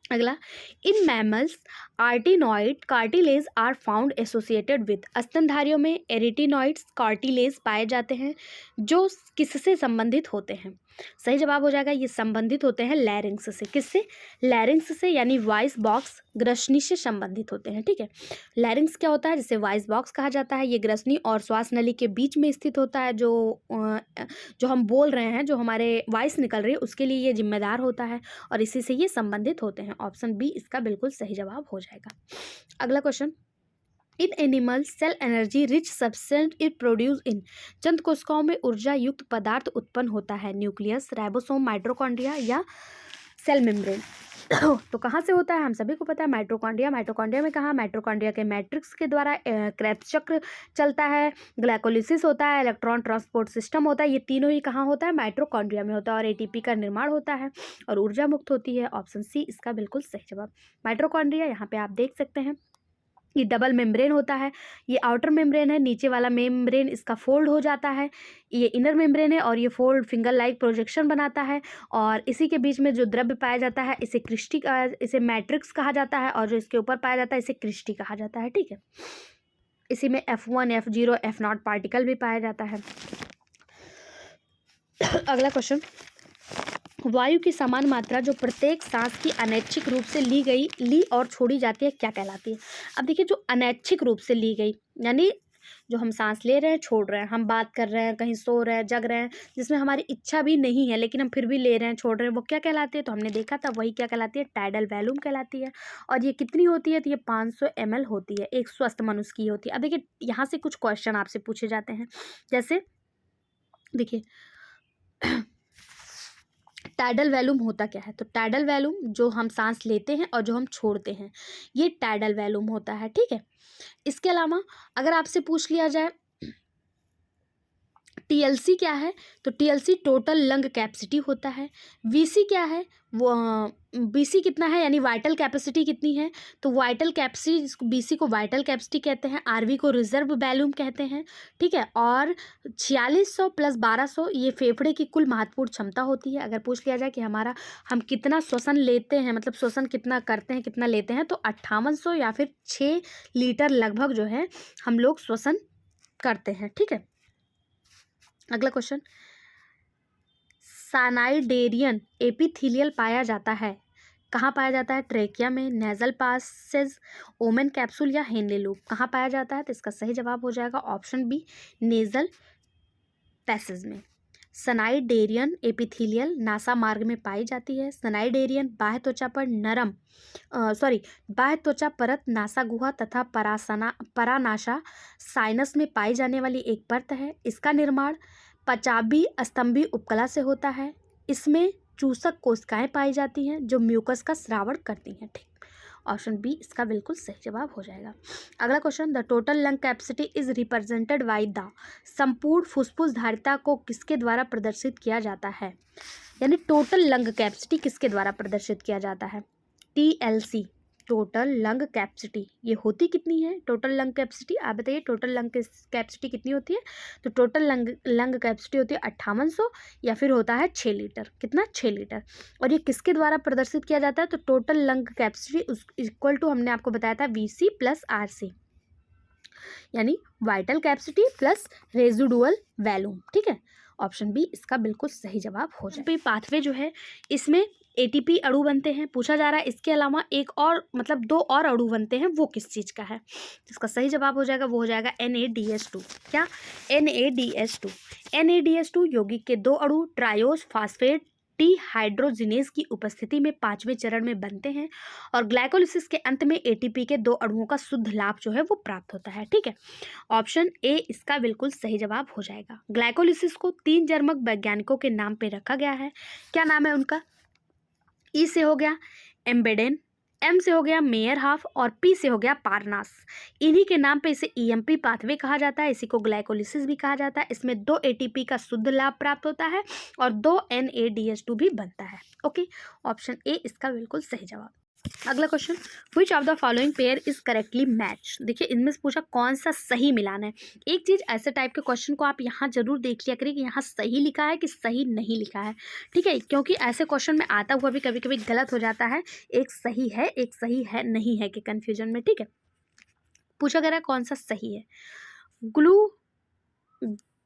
अगला, in mammals arytenoid cartilage are found associated with, स्तनधारियों में एरिटिनॉइड्स कार्टिलेज पाए जाते हैं जो किससे संबंधित होते हैं? सही जवाब हो जाएगा ये संबंधित होते हैं लैरिंक्स से। किससे? लैरिंक्स से, यानी वॉइस बॉक्स ग्रसनी से संबंधित होते हैं। ठीक है, लैरिंक्स क्या होता है? जिसे वॉइस बॉक्स कहा जाता है। ये ग्रसनी और श्वास नली के बीच में स्थित होता है। जो हम बोल रहे हैं, जो हमारे वॉइस निकल रही है, उसके लिए ये जिम्मेदार होता है और इसी से ये संबंधित होते हैं। ऑप्शन बी इसका बिल्कुल सही जवाब हो जाएगा। अगला question, in animal cell energy rich substance is produce in, चंद कोशिकाओं में ऊर्जा युक्त पदार्थ उत्पन्न होता है। न्यूक्लियस, राइबोसोम, माइटोकॉन्ड्रिया या सेल मेम्ब्रेन। तो कहाँ से होता है? हम सभी को पता है माइटोकॉन्ड्रिया। माइटोकॉन्ड्रिया में कहाँ? माइटोकॉन्ड्रिया के मैट्रिक्स के द्वारा क्रेब्स चक्र चलता है, ग्लाइकोलिसिस होता है, इलेक्ट्रॉन ट्रांसपोर्ट सिस्टम होता है। ये तीनों ही कहाँ होता है? माइटोकॉन्ड्रिया में होता है और एटीपी का निर्माण होता है और ऊर्जा मुक्त होती है। ऑप्शन सी इसका बिल्कुल सही जवाब। माइटोकॉन्ड्रिया यहाँ पे आप देख सकते हैं, ये डबल मेम्ब्रेन होता है। ये आउटर मेम्ब्रेन है, नीचे वाला मेम्ब्रेन इसका फोल्ड हो जाता है। ये इनर मेम्ब्रेन है और ये फोल्ड फिंगर लाइक प्रोजेक्शन बनाता है और इसी के बीच में जो द्रव्य पाया जाता है इसे मैट्रिक्स कहा जाता है और जो इसके ऊपर पाया जाता है इसे क्रिस्टी कहा जाता है। ठीक है, इसी में F1, F0, F0 पार्टिकल भी पाया जाता है। अगला क्वेश्चन, वायु की समान मात्रा जो प्रत्येक सांस की अनैच्छिक रूप से ली और छोड़ी जाती है क्या कहलाती है? अब देखिए, जो अनैच्छिक रूप से ली गई, यानी जो हम सांस ले रहे हैं, छोड़ रहे हैं, हम बात कर रहे हैं, कहीं सो रहे हैं, जग रहे हैं, जिसमें हमारी इच्छा भी नहीं है लेकिन हम फिर भी ले रहे हैं, छोड़ रहे हैं, वो क्या कहलाती है? तो हमने देखा था वही क्या कहलाती है? टाइडल वॉल्यूम कहलाती है। और ये कितनी होती है? तो ये 500 ml होती है, एक स्वस्थ मनुष्य की होती है। अब देखिए, यहाँ से कुछ क्वेश्चन आपसे पूछे जाते हैं, जैसे देखिए टाइडल वॉल्यूम होता क्या है? तो टाइडल वॉल्यूम जो हम सांस लेते हैं और जो हम छोड़ते हैं, ये टाइडल वॉल्यूम होता है। ठीक है, इसके अलावा अगर आपसे पूछ लिया जाए टीएलसी क्या है, तो टीएलसी टोटल लंग कैपेसिटी होता है। वीसी क्या है? वो बीसी कितना है, यानी वाइटल कैपेसिटी कितनी है? तो वाइटल कैपेसिटी, बीसी को वाइटल कैपेसिटी कहते हैं, आरवी को रिजर्व वॉल्यूम कहते हैं। ठीक है, और 4600 + 1200 ये फेफड़े की कुल महत्वपूर्ण क्षमता होती है। अगर पूछ लिया जाए कि हम कितना श्वसन लेते हैं, मतलब श्वसन कितना करते हैं, कितना लेते हैं, तो 5800 या फिर 6 लीटर लगभग जो है हम लोग श्वसन करते हैं। ठीक है, अगला क्वेश्चन, साइनाइडेरियन एपिथेलियल पाया जाता है, कहाँ पाया जाता है? ट्रेकिया में, नेजल पासेज, ओमेन कैप्सूल या हेनले लूप, कहाँ पाया जाता है? तो इसका सही जवाब हो जाएगा ऑप्शन बी, नेजल पैसेज में। सनाइडेरियन एपिथेलियल नासा मार्ग में पाई जाती है। सनाइडेरियन बाह्य त्वचा पर बाह्य त्वचा परत नासा गुहा तथा परानाशा साइनस में पाई जाने वाली एक परत है। इसका निर्माण पचाबी स्तंभी उपकला से होता है। इसमें चूसक कोशिकाएं पाई जाती हैं जो म्यूकस का स्रावण करती हैं। ठीक, ऑप्शन बी इसका बिल्कुल सही जवाब हो जाएगा। अगला question, the total lung capacity is represented by the, संपूर्ण फुफ्फुस धारिता को किसके द्वारा प्रदर्शित किया जाता है? यानी टोटल लंग कैपेसिटी किसके द्वारा प्रदर्शित किया जाता है? टीएलसी, टोटल लंग कैपेसिटी, ये होती कितनी है? टोटल लंग कैपेसिटी आप बताइए, टोटल लंग कैपेसिटी कितनी होती है? तो टोटल लंग कैपेसिटी होती है 5800 या फिर होता है 6 लीटर। कितना? 6 लीटर। और ये किसके द्वारा प्रदर्शित किया जाता है? तो total lung capacity equal to हमने आपको बताया था VC + RC, यानी vital capacity plus residual volume. ठीक है, ऑप्शन बी इसका बिल्कुल सही जवाब हो जाए। पाथवे जो है इसमें एटीपी अणु बनते हैं, पूछा जा रहा है इसके अलावा एक और, मतलब 2 और अणु बनते हैं, वो किस चीज़ का है? इसका सही जवाब हो जाएगा, वो हो जाएगा NADH2। क्या? NADH2। NADH2 यौगिक के 2 अणु ट्रायोज फास्फेट डिहाइड्रोजिनेज की उपस्थिति में 5वें चरण में बनते हैं और ग्लाइकोलिसिस के अंत में एटीपी के 2 अणुओं का शुद्ध लाभ जो है वो प्राप्त होता है। ठीक है, ऑप्शन ए इसका बिल्कुल सही जवाब हो जाएगा। ग्लाइकोलिसिस को 3 जर्मन वैज्ञानिकों के नाम पे रखा गया है। क्या नाम है उनका? ई से हो गया एम्बेडेन, एम से हो गया मेयरहाफ और पी से हो गया पारनास। इन्हीं के नाम पे इसे EMP पाथवे कहा जाता है, इसी को ग्लाइकोलिसिस भी कहा जाता है। इसमें 2 ATP का शुद्ध लाभ प्राप्त होता है और 2 NADH2 भी बनता है। ओके, ऑप्शन ए इसका बिल्कुल सही जवाब। अगला question, which of the following pair is correctly match. देखिए इनमें से पूछा कौन सा सही मिलान है। एक चीज़ ऐसे टाइप के क्वेश्चन को आप यहाँ जरूर देख लिया करिए कि यहाँ सही लिखा है कि सही नहीं लिखा है, ठीक है, क्योंकि ऐसे क्वेश्चन में आता हुआ भी कभी कभी गलत हो जाता है, एक सही है नहीं है के कन्फ्यूजन में, ठीक है। पूछा गया है कौन सा सही है।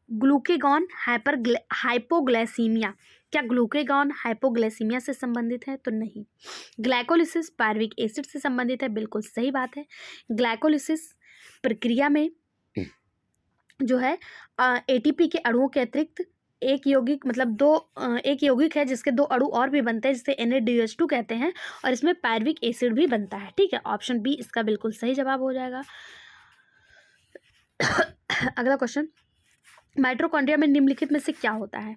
ग्लूकेगॉन हाइपोग्लाइसीमिया, क्या ग्लूकेगॉन हाइपोग्लाइसीमिया से संबंधित है? तो नहीं। ग्लाइकोलिसिस पायरुविक एसिड से संबंधित है, बिल्कुल सही बात है। ग्लाइकोलिसिस प्रक्रिया में जो है एटीपी के अणुओं के अतिरिक्त एक यौगिक मतलब एक यौगिक है जिसके दो अणु और भी बनते हैं जिसे NADH2 कहते हैं, और इसमें पायरुविक एसिड भी बनता है, ठीक है। ऑप्शन बी इसका बिल्कुल सही जवाब हो जाएगा। अगला क्वेश्चन, माइटोकॉन्ड्रिया में निम्नलिखित में से क्या होता है?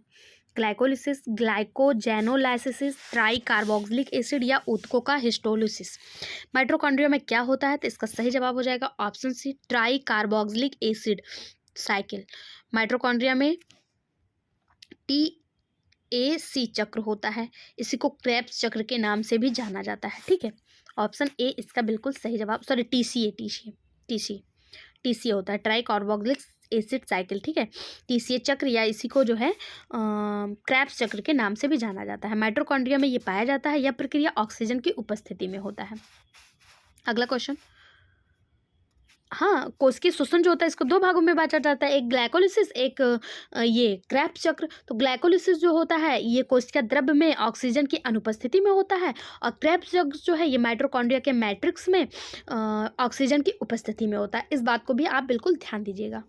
Glycolysis, glycogenolysis, try carboxylic acid या ऊतकों का हिस्टोलिसिस। माइटोकॉन्ड्रिया में क्या होता है? तो इसका सही जवाब हो जाएगा option C, tri carboxylic acid cycle. Mitochondria में TAC चक्र होता है, इसी को क्रेब्स चक्र के नाम से भी जाना जाता है, ठीक है। ऑप्शन ए इसका बिल्कुल सही जवाब, सॉरी TCA होता है, ट्राई कार्बोक्सिलिक एसिड साइकिल, ठीक है। TCA चक्र या इसी को जो है क्रेब्स चक्र के नाम से भी जाना जाता है। माइटोकॉन्ड्रिया में ये पाया जाता है, यह प्रक्रिया ऑक्सीजन की उपस्थिति में होता है। अगला क्वेश्चन, हाँ, कोशिकीय श्वसन जो होता है इसको दो भागों में बांटा जाता है, एक ग्लाइकोलिसिस, एक ये क्रेब्स चक्र। तो ग्लाइकोलिसिस जो होता है ये कोशिका द्रव्य में ऑक्सीजन की अनुपस्थिति में होता है, और क्रेब्स चक्र जो है ये माइटोकॉन्ड्रिया के मैट्रिक्स में ऑक्सीजन की उपस्थिति में होता है। इस बात को भी आप बिल्कुल ध्यान दीजिएगा।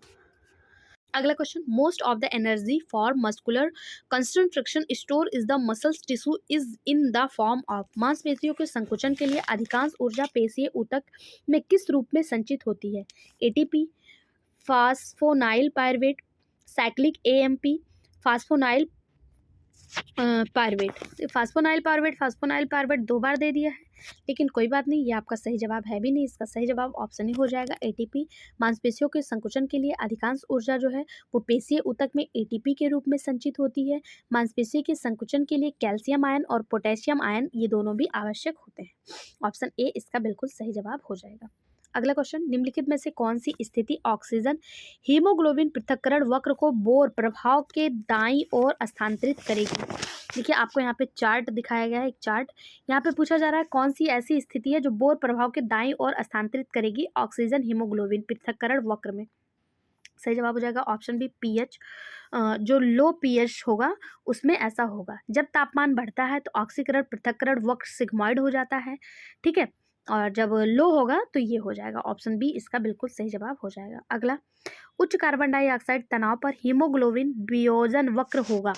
अगला question, most of the energy for muscular construction store is the muscles tissue is in the form of. मांसपेशियों के संकुचन के लिए अधिकांश ऊर्जा पेशीय ऊतक में किस रूप में संचित होती है? ATP, phosphoenol pyruvate, cyclic AMP, phosphoenol pyruvate. Phosphoenol pyruvate दो बार दे दिया है, लेकिन कोई बात नहीं, ये आपका सही जवाब है भी नहीं। इसका सही जवाब ऑप्शन ही हो जाएगा ATP। मांसपेशियों के संकुचन के लिए अधिकांश ऊर्जा जो है वो पेशीय ऊतक में ATP के रूप में संचित होती है। मांसपेशी के संकुचन के लिए कैल्शियम आयन और पोटेशियम आयन ये दोनों भी आवश्यक होते हैं। ऑप्शन ए इसका बिल्कुल सही जवाब हो जाएगा। अगला क्वेश्चन, निम्नलिखित में से कौन सी स्थिति ऑक्सीजन हीमोग्लोबिन पृथक्करण वक्र को बोर प्रभाव के दाईं ओर स्थानांतरित करेगी? देखिए आपको यहाँ पे चार्ट दिखाया गया है, एक चार्ट। यहाँ पे पूछा जा रहा है कौन सी ऐसी स्थिति है जो बोर प्रभाव के दाईं ओर स्थानांतरित करेगी ऑक्सीजन हीमोग्लोबिन पृथक्करण वक्र में? सही जवाब हो जाएगा ऑप्शन बी, pH। जो लो pH होगा उसमें ऐसा होगा। जब तापमान बढ़ता है तो ऑक्सीकरण पृथक्करण वक्र सिग्मॉइड हो जाता है, ठीक है, और जब लो होगा तो ये हो जाएगा। ऑप्शन बी इसका बिल्कुल सही जवाब हो जाएगा। अगला, उच्च कार्बन डाइऑक्साइड तनाव पर हीमोग्लोबिन वियोजन वक्र होगा।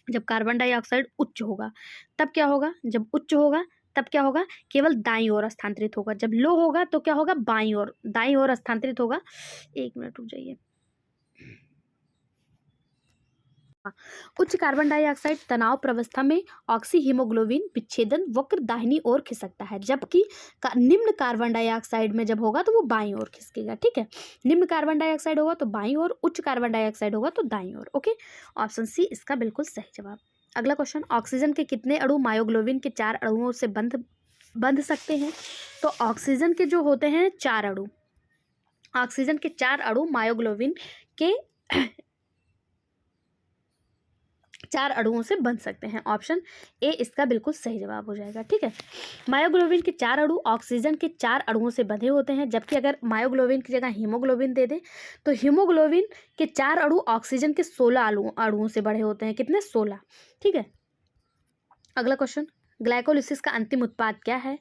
जब कार्बन डाइऑक्साइड उच्च होगा तब क्या होगा? जब उच्च होगा तब क्या होगा? केवल दाईं ओर स्थानांतरित होगा। जब लो होगा तो क्या होगा? दाईं ओर स्थानांतरित होगा। एक मिनट रुक जाइए। उच्च कार्बन डाइऑक्साइड तनाव प्रवस्था में ऑक्सी हीमोग्लोबिन विच्छेदन वक्र दाहिनी ओर खिसकता है, जबकि निम्न कार्बन डाइऑक्साइड में जब होगा तो वो बाईं ओर खिसकेगा, ठीक है। निम्न कार्बन डाइऑक्साइड होगा तो बाईं ओर, उच्च कार्बन डाइऑक्साइड होगा तो दाईं ओर। ओके, ऑप्शन सी इसका बिल्कुल सही जवाब। अगला क्वेश्चन, ऑक्सीजन के कितने अणु मायोग्लोबिन के 4 अणुओं से बंध सकते हैं? तो ऑक्सीजन के जो होते हैं 4 अणु, ऑक्सीजन के 4 अणु मायोग्लोबिन के 4 अणुओं से बन सकते हैं। ऑप्शन ए इसका बिल्कुल सही जवाब हो जाएगा, ठीक है। मायोग्लोबिन के 4 अणु ऑक्सीजन के 4 अणुओं से बंधे होते हैं, जबकि अगर मायोग्लोबिन की जगह हीमोग्लोबिन दे दे तो हीमोग्लोबिन के 4 अणु ऑक्सीजन के 16 अणुओं से बड़े होते हैं। कितने? 16, ठीक है। अगला क्वेश्चन, ग्लाइकोलिसिस का अंतिम उत्पाद क्या है?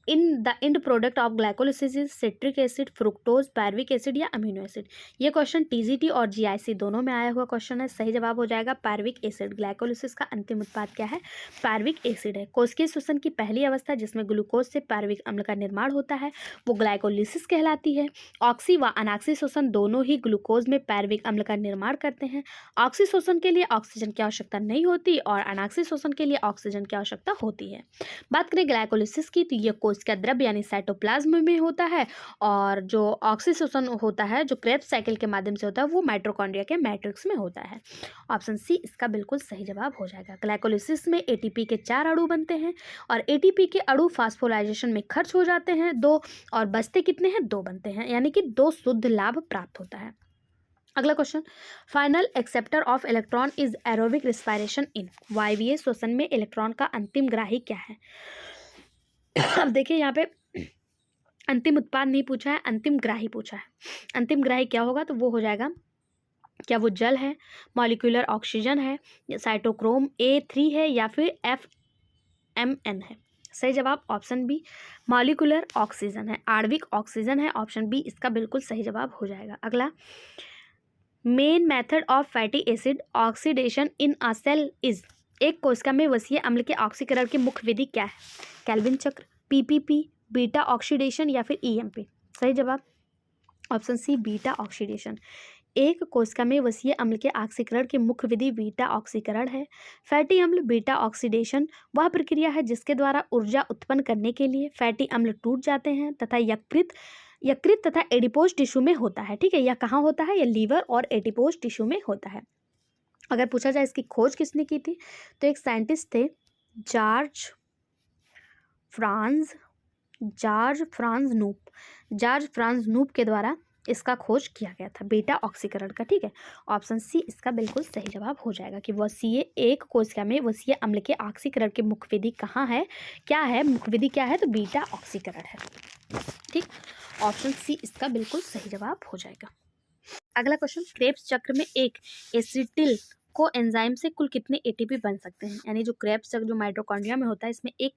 In the end product of glycolysis is citric acid, fructose, pyruvic acid या अमीनो एसिड। ये क्वेश्चन TGT और GIC दोनों में आया हुआ क्वेश्चन है। सही जवाब हो जाएगा पायरुविक एसिड। ग्लाइकोलिसिस का अंतिम उत्पाद क्या है? पायरुविक एसिड है। कोशिकीय श्वसन की पहली अवस्था जिसमें ग्लूकोज से पायरुविक अम्ल का निर्माण होता है वो ग्लाइकोलिसिस कहलाती है। ऑक्सी व अनाक्सी श्वसन दोनों ही ग्लूकोज में पायरुविक अम्ल का निर्माण करते हैं। ऑक्सी श्वसन के लिए ऑक्सीजन की आवश्यकता नहीं होती और अनाक्सी श्वसन के लिए ऑक्सीजन की आवश्यकता होती है। बात करें ग्लाइकोलिसिस की तो ये कोशिका द्रव्य यानी साइटोप्लाज्म में होता है, और जो ऑक्सीशोषण होता है जो क्रेब्स साइकिल के माध्यम से होता है वो माइटोकॉन्ड्रिया के मैट्रिक्स में होता है। ऑप्शन सी इसका बिल्कुल सही जवाब हो जाएगा। ग्लाइकोलिसिस में एटीपी के 4 अणु बनते हैं और एटीपी के अणु फास्फोराइलेशन में खर्च हो जाते हैं 2, और बचते कितने हैं, 2 बनते हैं, यानी कि 2 शुद्ध लाभ प्राप्त होता है। अगला question, final acceptor of electron is aerobic respiration in. वायवीय श्वसन में इलेक्ट्रॉन का अंतिम ग्राही क्या है? अब देखिए यहाँ पे अंतिम उत्पाद नहीं पूछा है, अंतिम ग्राही पूछा है। अंतिम ग्राही क्या होगा, तो वो हो जाएगा, क्या वो जल है, मॉलिक्यूलर ऑक्सीजन है, साइटोक्रोम A3 है, या फिर FMN है? सही जवाब ऑप्शन बी मॉलिक्यूलर ऑक्सीजन है, आणविक ऑक्सीजन है। ऑप्शन बी इसका बिल्कुल सही जवाब हो जाएगा। अगला, main method of fatty acid oxidation in a cell is. एक कोशिका में वसीय अम्ल के ऑक्सीकरण की मुख्य विधि क्या है? केल्विन चक्र, PPP, बीटा ऑक्सीडेशन, या फिर EMP? सही जवाब ऑप्शन सी बीटा ऑक्सीडेशन। एक कोशिका में वसीय अम्ल के ऑक्सीकरण की मुख्य विधि बीटा ऑक्सीकरण है। फैटी अम्ल बीटा ऑक्सीडेशन वह प्रक्रिया है जिसके द्वारा ऊर्जा उत्पन्न करने के लिए फैटी अम्ल टूट जाते हैं तथा यकृत तथा एडिपोज टिश्यू में होता है। ठीक है, यह कहाँ होता है? यह लीवर और एडिपोज टिश्यू में होता है। अगर पूछा जाए इसकी खोज किसने की थी, तो एक साइंटिस्ट थे जॉर्ज फ्रांज नूप के द्वारा इसका खोज किया गया था, बीटा ऑक्सीकरण का। ठीक है, ऑप्शन सी इसका बिल्कुल सही जवाब हो जाएगा कि वसीय एक कोशिका में वसीय अम्ल के ऑक्सीकरण की मुख्य विधि कहाँ है, क्या है, मुख्य विधि क्या है, तो बीटा ऑक्सीकरण है। ठीक, ऑप्शन सी इसका बिल्कुल सही जवाब हो जाएगा। अगला क्वेश्चन, क्रेब्स चक्र में एक एसिटिल को एंजाइम से कुल कितने एटीपी बन सकते हैं? यानी जो क्रेब्स चक्र जो माइटोकॉन्ड्रिया में होता है इसमें एक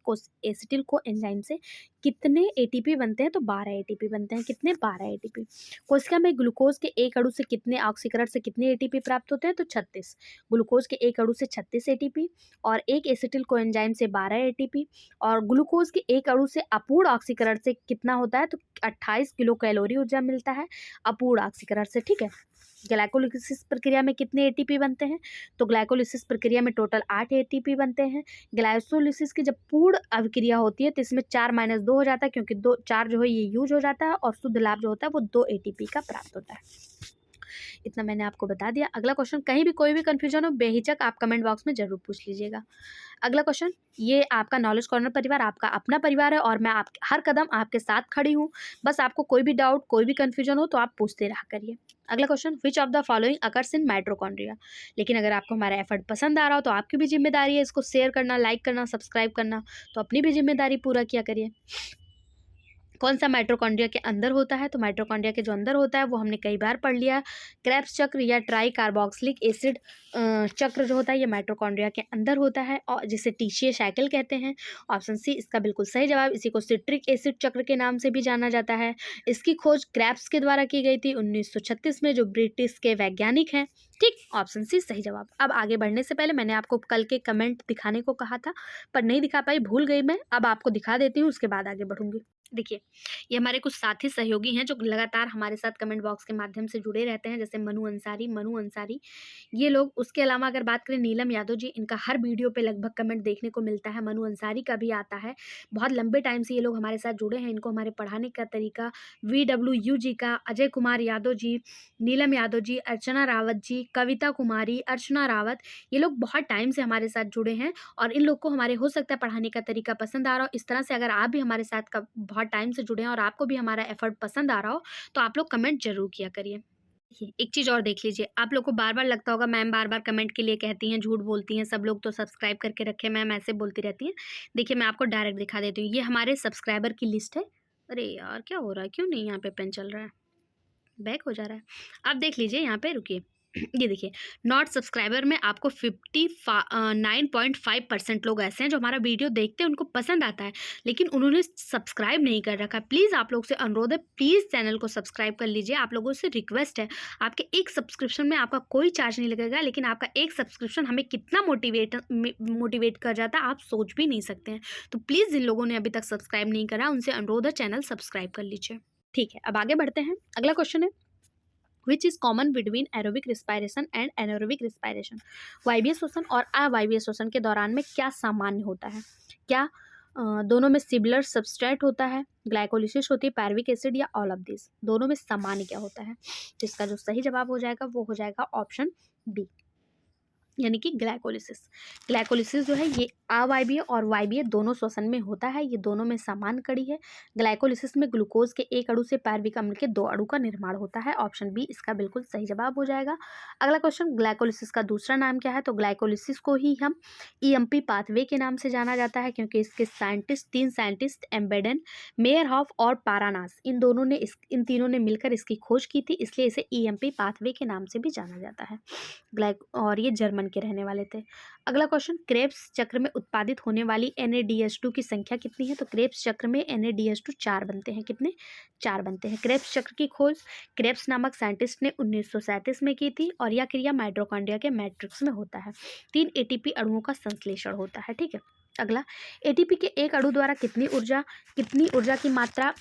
एसिटिल को एंजाइम से कितने एटीपी बनते हैं? तो 12 एटीपी बनते हैं। कितने? 12 एटीपी। कोशिका में ग्लूकोज के एक अणु से कितने ऑक्सीकरण से कितने एटीपी प्राप्त होते हैं? तो 36। ग्लूकोज के एक अणु से 36 एटीपी, और एक एसिटिल को एंजाइम से 12 एटीपी, और ग्लूकोज के एक अणु से अपूर्ण ऑक्सीकरण से कितना होता है? तो 28 किलो कैलोरी ऊर्जा मिलता है अपूर्ण ऑक्सीकरण से। ठीक है, ग्लाइकोलिसिस प्रक्रिया में कितने एटीपी बनते हैं? तो ग्लाइकोलिसिस प्रक्रिया में टोटल 8 एटीपी बनते हैं। ग्लाइकोलिसिस की जब पूर्ण अभिक्रिया होती है तो इसमें 4-2 हो जाता है, क्योंकि 4 जो है ये यूज हो जाता है, और शुद्ध लाभ जो होता है वो 2 एटीपी का प्राप्त होता है। इतना मैंने आपको बता दिया। अगला क्वेश्चन, कहीं भी कोई भी कंफ्यूजन हो बेहिचक आप कमेंट बॉक्स में जरूर पूछ लीजिएगा। अगला क्वेश्चन, ये आपका नॉलेज कॉर्नर परिवार आपका अपना परिवार है और मैं हर कदम आपके साथ खड़ी हूँ। बस आपको कोई भी डाउट कोई भी कंफ्यूजन हो तो आप पूछते रहा करिए। अगला question, which of the following occurs in mitochondria. लेकिन अगर आपको हमारा एफर्ट पसंद आ रहा हो तो आपकी भी जिम्मेदारी है इसको शेयर करना, लाइक करना, सब्सक्राइब करना, तो अपनी भी जिम्मेदारी पूरा किया करिए। कौन सा माइटोकॉन्ड्रिया के अंदर होता है? तो माइटोकॉन्ड्रिया के जो अंदर होता है वो हमने कई बार पढ़ लिया। क्रेब्स चक्र या ट्राई कार्बोक्सिलिक एसिड चक्र जो होता है ये माइटोकॉन्ड्रिया के अंदर होता है, और जिसे टीसीए साइकिल कहते हैं। ऑप्शन सी इसका बिल्कुल सही जवाब। इसी को सिट्रिक एसिड चक्र के नाम से भी जाना जाता है। इसकी खोज क्रेब्स के द्वारा की गई थी 1936 में, जो ब्रिटिश के वैज्ञानिक हैं। ठीक, ऑप्शन सी सही जवाब। अब आगे बढ़ने से पहले मैंने आपको कल के कमेंट दिखाने को कहा था पर नहीं दिखा पाई, भूल गई मैं। अब आपको दिखा देती हूँ, उसके बाद आगे बढ़ूंगी। देखिए, ये हमारे कुछ साथी सहयोगी हैं जो लगातार हमारे साथ कमेंट बॉक्स के माध्यम से जुड़े रहते हैं, जैसे मनु अंसारी ये लोग। उसके अलावा अगर बात करें नीलम यादव जी, इनका हर वीडियो पे लगभग कमेंट देखने को मिलता है। मनु अंसारी का भी आता है। बहुत लंबे टाइम से ये लोग हमारे साथ जुड़े हैं। इनको हमारे पढ़ाने का तरीका, VWU जी का, अजय कुमार यादव जी, नीलम यादव जी, अर्चना रावत जी, कविता कुमारी, अर्चना रावत, ये लोग बहुत टाइम से हमारे साथ जुड़े हैं और इन लोग को हमारे हो सकता है पढ़ाने का तरीका पसंद आ रहा हो। इस तरह से अगर आप भी हमारे साथ बहुत टाइम से जुड़े हैं और आपको भी हमारा एफर्ट पसंद आ रहा हो तो आप लोग कमेंट जरूर किया करिए। एक चीज़ और देख लीजिए, आप लोग को बार बार लगता होगा मैम बार बार कमेंट के लिए कहती हैं, झूठ बोलती हैं, सब लोग तो सब्सक्राइब करके रखे, मैम ऐसे बोलती रहती हैं। देखिए, मैं आपको डायरेक्ट दिखा देती हूँ। ये हमारे सब्सक्राइबर की लिस्ट है। अरे यार क्या हो रहा है, क्यों नहीं यहाँ पे पेन चल रहा है, बैक हो जा रहा है। आप देख लीजिए यहाँ पे, रुकिए, ये देखिए, नॉट सब्सक्राइबर में आपको 59.5% लोग ऐसे हैं जो हमारा वीडियो देखते हैं, उनको पसंद आता है लेकिन उन्होंने सब्सक्राइब नहीं कर रखा। प्लीज़ आप लोग से अनुरोध है, प्लीज़ चैनल को सब्सक्राइब कर लीजिए। आप लोगों से रिक्वेस्ट है, आपके एक सब्सक्रिप्शन में आपका कोई चार्ज नहीं लगेगा, लेकिन आपका एक सब्सक्रिप्शन हमें कितना मोटिवेट कर जाता है आप सोच भी नहीं सकते हैं। तो प्लीज़ जिन लोगों ने अभी तक सब्सक्राइब नहीं करा उनसे अनुरोध है, चैनल सब्सक्राइब कर लीजिए। ठीक है, अब आगे बढ़ते हैं। अगला क्वेश्चन है, which is common between aerobic respiration and anaerobic respiration. वायवीय श्वसन और अवायवीय श्वसन के दौरान में क्या सामान्य होता है? क्या दोनों में सिमिलर सबस्ट्रेट होता है, ग्लाइकोलिसिस होती है, पायरुविक एसिड या ऑल ऑफ दिस, दोनों में सामान्य क्या होता है? तो इसका जो सही जवाब हो जाएगा वो हो जाएगा ऑप्शन बी, यानी कि ग्लाइकोलिसिस। ग्लाइकोलिसिस जो है ये अवायवीय और वायवीय दोनों श्वसन में होता है, ये दोनों में समान कड़ी है। ग्लाइकोलिसिस में ग्लूकोज के एक अणु से पायरुविक अम्ल के 2 अणु का निर्माण होता है। ऑप्शन बी इसका बिल्कुल सही जवाब हो जाएगा। अगला क्वेश्चन, ग्लाइकोलिसिस का दूसरा नाम क्या है? तो ग्लाइकोलिसिस को ही हम ईएमपी पाथवे के नाम से जाना जाता है, क्योंकि इसके तीन साइंटिस्ट एम्बेडेन, मेयरहॉफ और पारानास, इन तीनों ने मिलकर इसकी खोज की थी, इसलिए इसे ईएमपी पाथवे के नाम से भी जाना जाता है। और ये जर्मन के रहने वाले थे। अगला क्वेश्चन, क्रेब्स चक्र में उत्पादित होने वाली NADH2 की संख्या कितनी है? तो क्रेब्स चक्र में NADH2 4 बनते हैं। कितने? 4 बनते हैं। क्रेब्स चक्र की खोज क्रेब्स नामक साइंटिस्ट ने 1937 में की थी, और यह क्रिया माइटोकॉन्ड्रिया के मैट्रिक्स में होता है। 3 ATP अणुओं का संश्लेषण होता है। ठीक है। अगला, ATP के एक अणु द्वारा कितनी ऊर्जा की मात्रा,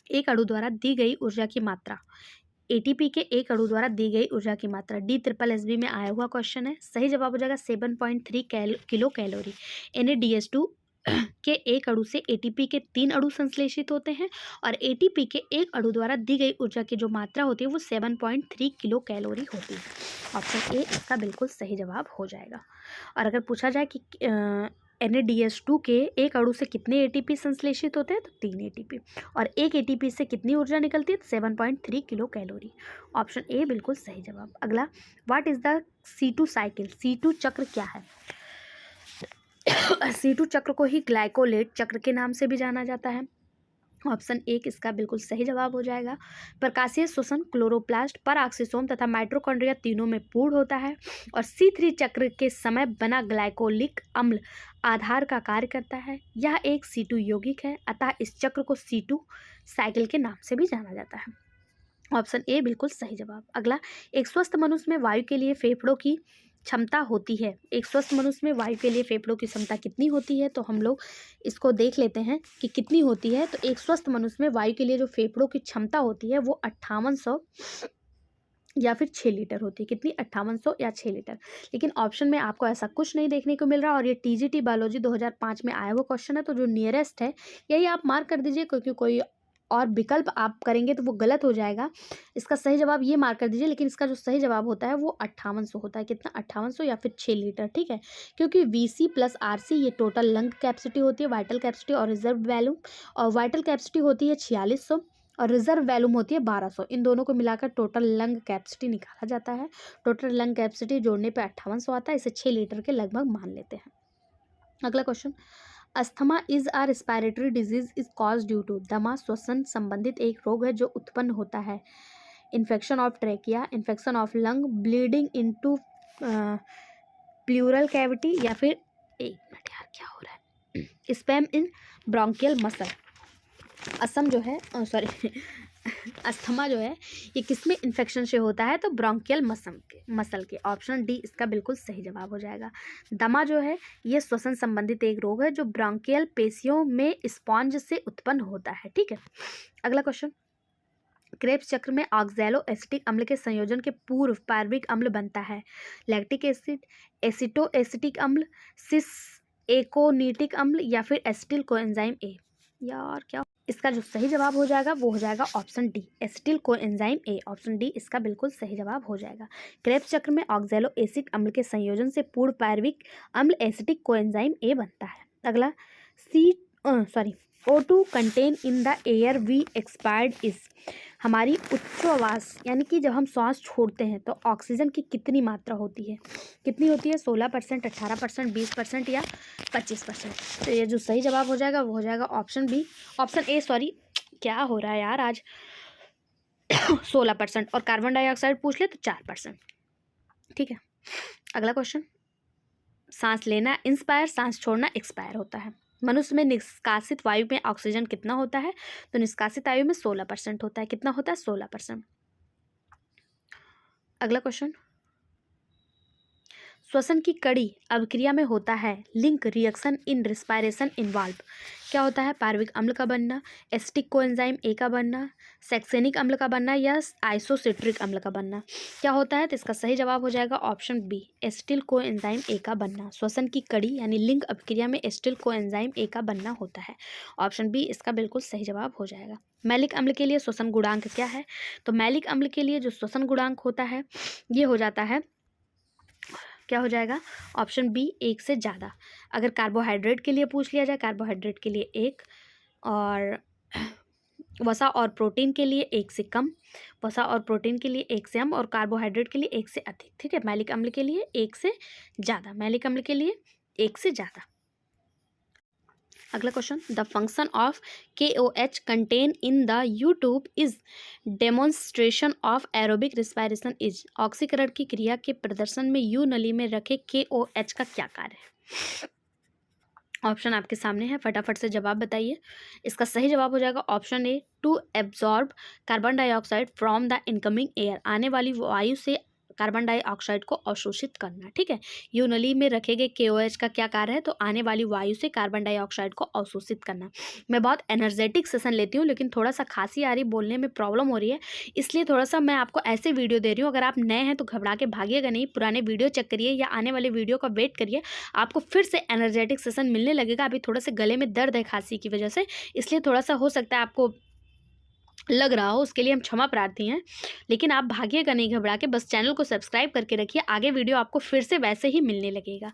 एक अणु द्वारा दी गई ऊर्जा की मात्रा, ATP के एक अणु द्वारा दी गई ऊर्जा की मात्रा, DSSB में आया हुआ क्वेश्चन है। सही जवाब हो जाएगा 7.3 किलो कैलोरी। NADH2 के एक अणु से ATP के 3 अणु संश्लेषित होते हैं, और ATP के एक अणु द्वारा दी गई ऊर्जा की जो मात्रा होती है वो 7.3 किलो कैलोरी होती है। ऑप्शन ए इसका बिल्कुल सही जवाब हो जाएगा। और अगर पूछा जाए कि NADH2 के एक अणु से कितने ATP संश्लेषित होते हैं? तो 3 ATP। और एक ATP से कितनी ऊर्जा निकलती है? 7.3 किलो कैलोरी। ऑप्शन ए बिल्कुल सही जवाब। अगला, what is the C2 cycle? C2 चक्र क्या है? C2 चक्र को ही ग्लाइकोलेट चक्र के नाम से भी जाना जाता है। ऑप्शन एक इसका बिल्कुल सही जवाब हो जाएगा। प्रकाशीय श्वसन क्लोरोप्लास्ट, पराक्सीसोम तथा माइटोकॉन्ड्रिया तीनों में पूर्ण होता है, और C3 चक्र के समय बना ग्लाइकोलिक अम्ल आधार का कार्य करता है। यह एक C2 यौगिक है, अतः इस चक्र को C2 साइकिल के नाम से भी जाना जाता है। ऑप्शन ए बिल्कुल सही जवाब। अगला, एक स्वस्थ मनुष्य में वायु के लिए फेफड़ों की क्षमता होती है। एक स्वस्थ मनुष्य में वायु के लिए फेफड़ों की क्षमता कितनी होती है? तो हम लोग इसको देख लेते हैं कि कितनी होती है। तो एक स्वस्थ मनुष्य में वायु के लिए जो फेफड़ों की क्षमता होती है वो 5800 या फिर 6 लीटर होती है। कितनी? 5800 या 6 लीटर। लेकिन ऑप्शन में आपको ऐसा कुछ नहीं देखने को मिल रहा, और ये TGT बायोलॉजी 2005 में आया हुआ क्वेश्चन है, तो जो नियरेस्ट है यही आप मार्क कर दीजिए, क्योंकि कोई और विकल्प आप करेंगे तो वो गलत हो जाएगा। इसका सही जवाब ये मार्क कर दीजिए, लेकिन इसका जो सही जवाब होता है वो 5800 होता है। कितना? 5800 या फिर 6 लीटर। ठीक है, क्योंकि VC + RC ये टोटल लंग कैपेसिटी होती है, वाइटल कैपेसिटी और रिजर्व वैल्यूम। और वाइटल कैपेसिटी होती है 4600 और रिजर्व वैल्यूम होती है 1200। इन दोनों को मिलाकर टोटल लंग कैपेसिटी निकाला जाता है। टोटल लंग कैपेसिटी जोड़ने पे 5800 आता है, इसे 6 लीटर के लगभग मान लेते हैं। अगला question, asthma is a respiratory disease is cause due to, दमा श्वसन संबंधित एक रोग है जो उत्पन्न होता है। Infection of trachea, infection of lung, bleeding into pleural cavity, या फिर एक मिनट यार क्या हो रहा है, स्पैम इन ब्रोंकियल मसल। असम जो है अस्थमा जो है ये किसमें इन्फेक्शन से होता है? तो ब्रोंकियल मसल के। ऑप्शन डी इसका बिल्कुल सही जवाब हो जाएगा। दमा जो है ये श्वसन संबंधित एक रोग है जो ब्रोंकियल पेशियों में स्पॉन्ज से उत्पन्न होता है। ठीक है। अगला क्वेश्चन, क्रेब्स चक्र में ऑक्सैलो एसिटिक अम्ल के संयोजन के पूर्व पायरुविक अम्ल बनता है। लैक्टिक एसिड, एसिटो एसिटिक अम्ल, सिस एकोनिटिक अम्ल, या फिर एसिटिल कोएंजाइम ए। यार क्या, इसका जो सही जवाब हो जाएगा वो हो जाएगा ऑप्शन डी, एसिटिल कोएंजाइम ए। ऑप्शन डी इसका बिल्कुल सही जवाब हो जाएगा। क्रेब्स चक्र में ऑक्सैलो एसिड अम्ल के संयोजन से पूर्व पायरुविक अम्ल एसिटिक कोएंजाइम ए बनता है। अगला, O2 content in the air we expired is, हमारी उच्छ्वास यानी कि जब हम श्वास छोड़ते हैं तो ऑक्सीजन की कितनी मात्रा होती है? कितनी होती है? 16%, 18%, 20% या 25%। तो ये जो सही जवाब हो जाएगा वो हो जाएगा ऑप्शन बी, ऑप्शन ए, क्या हो रहा है यार आज 16%, और कार्बन डाइऑक्साइड पूछ ले तो 4%। ठीक है। अगला क्वेश्चन, सांस लेना इंस्पायर, सांस छोड़ना एक्सपायर होता है। मनुष्य में निष्कासित वायु में ऑक्सीजन कितना होता है? तो निष्कासित वायु में 16% होता है। कितना होता है? 16%। अगला क्वेश्चन, श्वसन की कड़ी अभिक्रिया में होता है link reaction in respiration involve, क्या होता है? पार्विक अम्ल का बनना, एसिटिक कोएंजाइम ए का बनना, सैक्सेनिक अम्ल का बनना या आइसोसिट्रिक अम्ल का बनना। क्या होता है? तो इसका सही जवाब हो जाएगा option B, acetyl coenzyme A का बनना। श्वसन की कड़ी यानी लिंग अभिक्रिया में एसिटिल कोएंजाइम ए का बनना होता है। ऑप्शन बी इसका बिल्कुल सही जवाब हो जाएगा। मैलिक अम्ल के लिए श्वसन गुणांक क्या है? तो मैलिक अम्ल के लिए जो श्वसन गुणांक होता है ये हो जाता है, क्या हो जाएगा? ऑप्शन बी, 1 से ज़्यादा। अगर कार्बोहाइड्रेट के लिए पूछ लिया जाए, कार्बोहाइड्रेट के लिए 1, और वसा और प्रोटीन के लिए 1 से कम, वसा और प्रोटीन के लिए 1 से कम, और कार्बोहाइड्रेट के लिए 1 से अधिक। ठीक है, मैलिक अम्ल के लिए 1 से ज़्यादा, मैलिक अम्ल के लिए 1 से ज़्यादा। अगला question, the function of KOH contain in the YouTube is demonstration of aerobic respiration is. ऑक्सीकरण की क्रिया के प्रदर्शन में यू नली में रखे KOH का क्या कार्य है? ऑप्शन आपके सामने है, फटाफट से जवाब बताइए। इसका सही जवाब हो जाएगा option A, to absorb carbon dioxide from the incoming air. आने वाली वायु से कार्बन डाइऑक्साइड को अवशोषित करना। ठीक है, यू नली में रखे गए KOH का क्या कार्य है? तो आने वाली वायु से कार्बन डाइऑक्साइड को अवशोषित करना। मैं बहुत एनर्जेटिक सेशन लेती हूँ, लेकिन थोड़ा सा खांसी आ रही, बोलने में प्रॉब्लम हो रही है, इसलिए थोड़ा सा मैं आपको ऐसे वीडियो दे रही हूँ। अगर आप नए हैं तो घबरा के भागिएगा नहीं, पुराने वीडियो चेक करिए या आने वाले वीडियो का वेट करिए, आपको फिर से एनर्जेटिक सेशन मिलने लगेगा। अभी थोड़ा सा गले में दर्द है खांसी की वजह से, इसलिए थोड़ा सा हो सकता है आपको लग रहा हो, उसके लिए हम क्षमा प्रार्थी हैं, लेकिन आप भागिएगा नहीं घबरा के, बस चैनल को सब्सक्राइब करके रखिए, आगे वीडियो आपको फिर से वैसे ही मिलने लगेगा।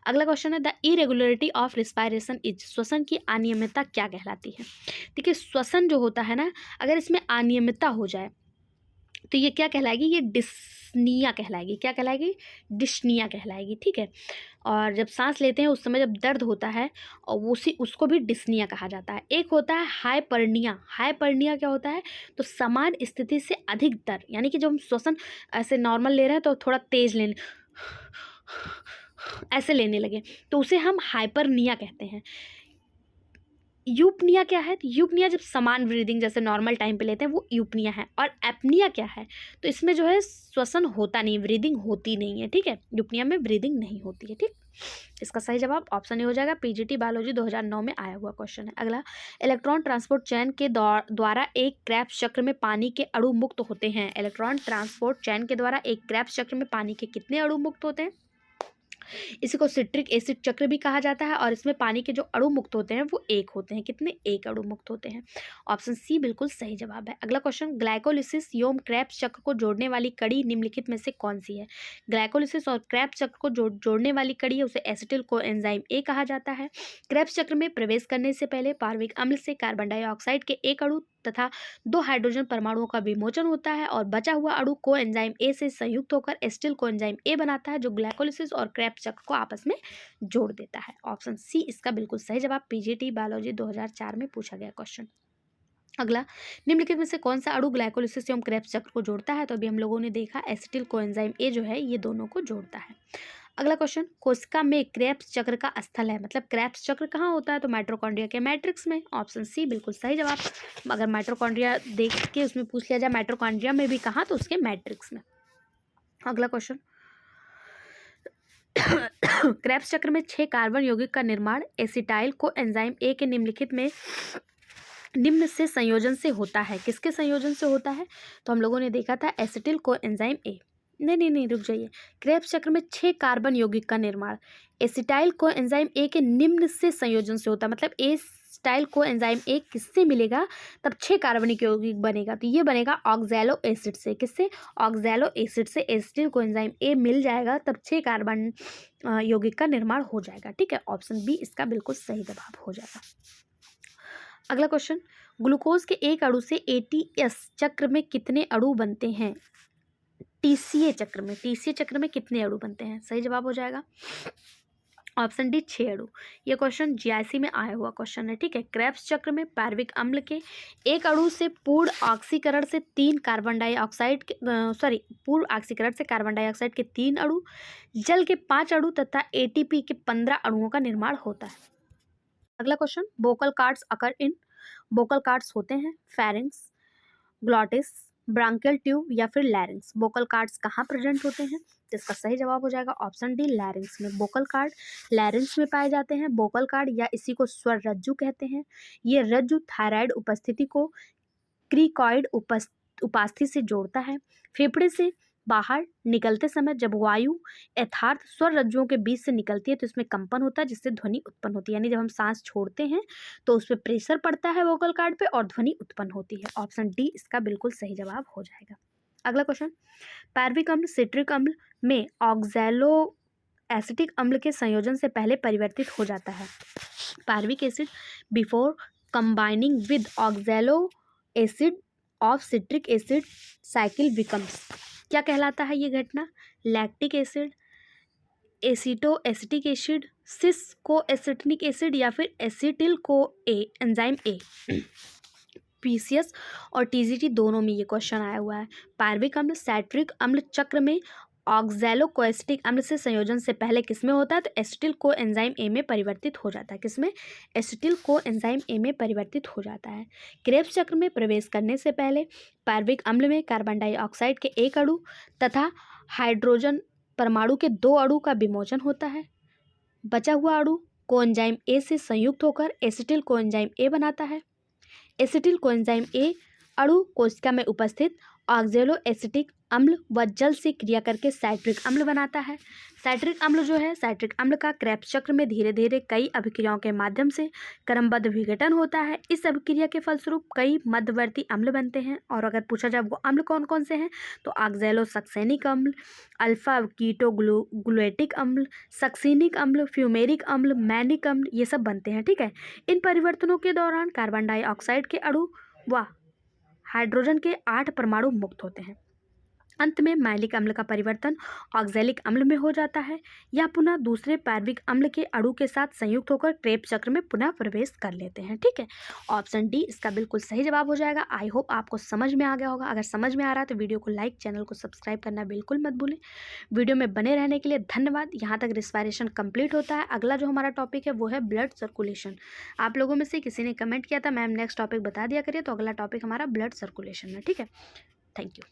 अगला क्वेश्चन है, the irregularity of respiration is. श्वसन की अनियमितता क्या कहलाती है? देखिए, श्वसन जो होता है ना, अगर इसमें अनियमितता हो जाए तो ये क्या कहलाएगी? ये डिस्निया कहलाएगी। क्या कहलाएगी? डिस्निया कहलाएगी। ठीक है, और जब सांस लेते हैं उस समय जब दर्द होता है, और उसको भी डिस्निया कहा जाता है। एक होता है हाइपरनिया। हाइपरनिया क्या होता है? तो समान स्थिति से अधिक दर, यानी कि जब हम श्वसन ऐसे नॉर्मल ले रहे हैं तो थोड़ा तेज लेने, ऐसे लेने लगे, तो उसे हम हाइपरनिया कहते हैं। यूपनिया क्या है? तो यूपनिया जब समान ब्रीदिंग जैसे नॉर्मल टाइम पे लेते हैं वो यूपनिया है। और एपनिया क्या है? तो इसमें जो है श्वसन होता नहीं, ब्रीदिंग होती नहीं है। ठीक है, यूपनिया में ब्रीदिंग नहीं होती है। ठीक, इसका सही जवाब ऑप्शन ए हो जाएगा। PGT बायोलॉजी 2009 में आया हुआ क्वेश्चन है। अगला, इलेक्ट्रॉन ट्रांसपोर्ट चैन के द्वारा एक क्रेब्स चक्र में पानी के अणु मुक्त होते हैं। इलेक्ट्रॉन ट्रांसपोर्ट चैन के द्वारा एक क्रेब्स चक्र में पानी के कितने अणु मुक्त होते हैं? इसी को सिट्रिक एसिड चक्र भी कहा जाता है, और इसमें पानी के जो अणु मुक्त होते हैं वो 1 होते हैं। कितने? 1 अणु मुक्त होते हैं। ऑप्शन सी बिल्कुल सही जवाब है। अगला क्वेश्चन, ग्लाइकोलिसिस एवं क्रेब्स चक्र को जोड़ने वाली कड़ी निम्नलिखित में से कौन सी है? ग्लाइकोलिसिस और क्रेब्स चक्र को जोड़ने वाली कड़ी है, उसे एसिटिल कोएंजाइम ए कहा जाता है। क्रेब्स चक्र में प्रवेश करने से पहले पार्विक अम्ल से कार्बन डाइऑक्साइड के 1 अणु तथा 2 हाइड्रोजन परमाणुओं का विमोचन होता है, और बचा हुआ अणु कोएंजाइम ए से संयुक्त होकर एसिटिल कोएंजाइम ए बनाता है, जो ग्लाइकोलिसिस और क्रेब्स चक्र को आपस में जोड़ देता है। ऑप्शन सी इसका बिल्कुल सही जवाब। PGT बायोलॉजी 2004 में पूछा गया क्वेश्चन। अगला, निम्नलिखित में से कौन सा अणु ग्लाइकोलिसिस एवं क्रेब्स चक्र को जोड़ता है? तो अभी हम लोगों ने देखा एसिटिल कोएंजाइम ए जो है ये दोनों को जोड़ता है। अगला क्वेश्चन, कोशिका में क्रेब्स चक्र का स्थल है, मतलब क्रेब्स चक्र कहाँ होता है? तो माइटोकॉन्ड्रिया के मैट्रिक्स में। ऑप्शन सी बिल्कुल सही जवाब। अगर माइटोकॉन्ड्रिया देख के उसमें पूछ लिया जाए माइटोकॉन्ड्रिया में भी कहाँ, तो उसके मैट्रिक्स में। अगला क्वेश्चन, क्रेब्स चक्र में 6 कार्बन यौगिक का निर्माण एसिटाइल को एंजाइम ए के निम्नलिखित में निम्न से संयोजन से होता है। किसके संयोजन से होता है? तो हम लोगों ने देखा था एसिटिल को एंजाइम ए। नहीं, रुक जाइए। क्रेब्स चक्र में 6 कार्बन यौगिक का निर्माण एसिटाइल को एंजाइम ए के निम्न से संयोजन से होता है, मतलब एसिटाइल को एंजाइम ए किससे मिलेगा तब 6 कार्बनिक यौगिक बनेगा? तो ये बनेगा ऑक्सैलो एसिड से। किससे? ऑक्सैलो एसिड से एसिटिल को एंजाइम ए मिल जाएगा, तब 6 कार्बन यौगिक का निर्माण हो जाएगा। ठीक है, ऑप्शन बी इसका बिल्कुल सही जवाब हो जाएगा। अगला क्वेश्चन, ग्लूकोज के 1 अणु से ATS चक्र में कितने अणु बनते हैं? TCA चक्र में, TCA चक्र में कितने अणु बनते हैं? सही जवाब हो जाएगा ऑप्शन डी 6 अणु। ये क्वेश्चन GIC में आया हुआ क्वेश्चन है। ठीक है, क्रेब्स चक्र में पार्विक अम्ल के 1 अणु से पूर्ण ऑक्सीकरण से 3 कार्बन डाइऑक्साइड के पूर्ण ऑक्सीकरण से कार्बन डाइऑक्साइड के 3 अणु, जल के 5 अणु तथा ATP के 15 अणुओं का निर्माण होता है। अगला क्वेश्चन, वोकल कॉर्ड्स अकर इन। वोकल कॉर्ड्स होते हैं फेरिंक्स, ग्लॉटिस, ब्रांकियल ट्यूब या फिर लैरिंग्स। वोकल कार्ड्स कहाँ प्रेजेंट होते हैं? तो इसका सही जवाब हो जाएगा ऑप्शन डी, लैरिंग्स में। वोकल कार्ड लैरिंग्स में पाए जाते हैं। वोकल कार्ड या इसी को स्वर रज्जु कहते हैं। ये रज्जु थायराइड उपस्थिति को क्रिकॉइड उपास्थि से जोड़ता है। फेफड़े से बाहर निकलते समय जब वायु यथार्थ स्वर रज्जुओं के बीच से निकलती है तो इसमें कंपन होता है, जिससे ध्वनि उत्पन्न होती है। यानी जब हम सांस छोड़ते हैं तो उस पर प्रेशर पड़ता है वोकल कार्ड पे और ध्वनि उत्पन्न होती है। ऑप्शन डी इसका बिल्कुल सही जवाब हो जाएगा। अगला क्वेश्चन, पार्विक अम्ल सिट्रिक अम्ल में ऑक्सैलो एसिटिक अम्ल के संयोजन से पहले परिवर्तित हो जाता है। पार्विक acid before combining with oxalo acid of citric acid cycle becomes, क्या कहलाता है ये घटना? लैक्टिक एसिड, एसिटो एसिटिक एसिड, सिस को एसिटिक एसिड या फिर एसिटिल को एंजाइम ए। पीसीएस और टीजीटी दोनों में ये क्वेश्चन आया हुआ है। पार्विक अम्ल सैट्रिक अम्ल चक्र में ऑक्सैलोकोएसिटिक अम्ल से संयोजन से पहले किसमें होता है? तो एसिटिल को एंजाइम ए में परिवर्तित हो जाता है। किसमें? एसिटिल को एंजाइम ए में परिवर्तित हो जाता है। क्रेब्स चक्र में प्रवेश करने से पहले पार्विक अम्ल में कार्बन डाइऑक्साइड के एक अणु तथा हाइड्रोजन परमाणु के 2 अणु का विमोचन होता है। बचा हुआ अणु कोएंजाइम ए से संयुक्त होकर एसिटिल कोएंजाइम ए बनाता है। एसिटिल कोएंजाइम ए अणु कोशिका में उपस्थित ऑक्सैलो एसिटिक अम्ल व जल से क्रिया करके साइट्रिक अम्ल बनाता है। साइट्रिक अम्ल जो है, साइट्रिक अम्ल का क्रेब्स चक्र में धीरे धीरे कई अभिक्रियाओं के माध्यम से क्रमबद्ध विघटन होता है। इस अभिक्रिया के फलस्वरूप कई मध्यवर्ती अम्ल बनते हैं। और अगर पूछा जाए वो अम्ल कौन कौन से हैं तो ऑक्सैलो सक्सेनिक अम्ल, अल्फा कीटो ग्लूएटिक अम्ल, सक्सिनिक अम्ल, फ्यूमेरिक अम्ल, मैनिक अम्ल, ये सब बनते हैं। ठीक है, इन परिवर्तनों के दौरान कार्बन डाइऑक्साइड के अणु व हाइड्रोजन के 8 परमाणु मुक्त होते हैं। अंत में मैलिक अम्ल का परिवर्तन ऑक्सैलिक अम्ल में हो जाता है। यह पुनः दूसरे पार्विक अम्ल के अणु के साथ संयुक्त होकर क्रेब्स चक्र में पुनः प्रवेश कर लेते हैं। ठीक है, ऑप्शन डी इसका बिल्कुल सही जवाब हो जाएगा। आई होप आपको समझ में आ गया होगा। अगर समझ में आ रहा है तो वीडियो को लाइक, चैनल को सब्सक्राइब करना बिल्कुल मत भूलें। वीडियो में बने रहने के लिए धन्यवाद। यहाँ तक रिस्पायरेशन कंप्लीट होता है। अगला जो हमारा टॉपिक है वो है ब्लड सर्कुलेशन। आप लोगों में से किसी ने कमेंट किया था मैम नेक्स्ट टॉपिक बता दिया करिए, तो अगला टॉपिक हमारा ब्लड सर्कुलेशन है। ठीक है, थैंक यू।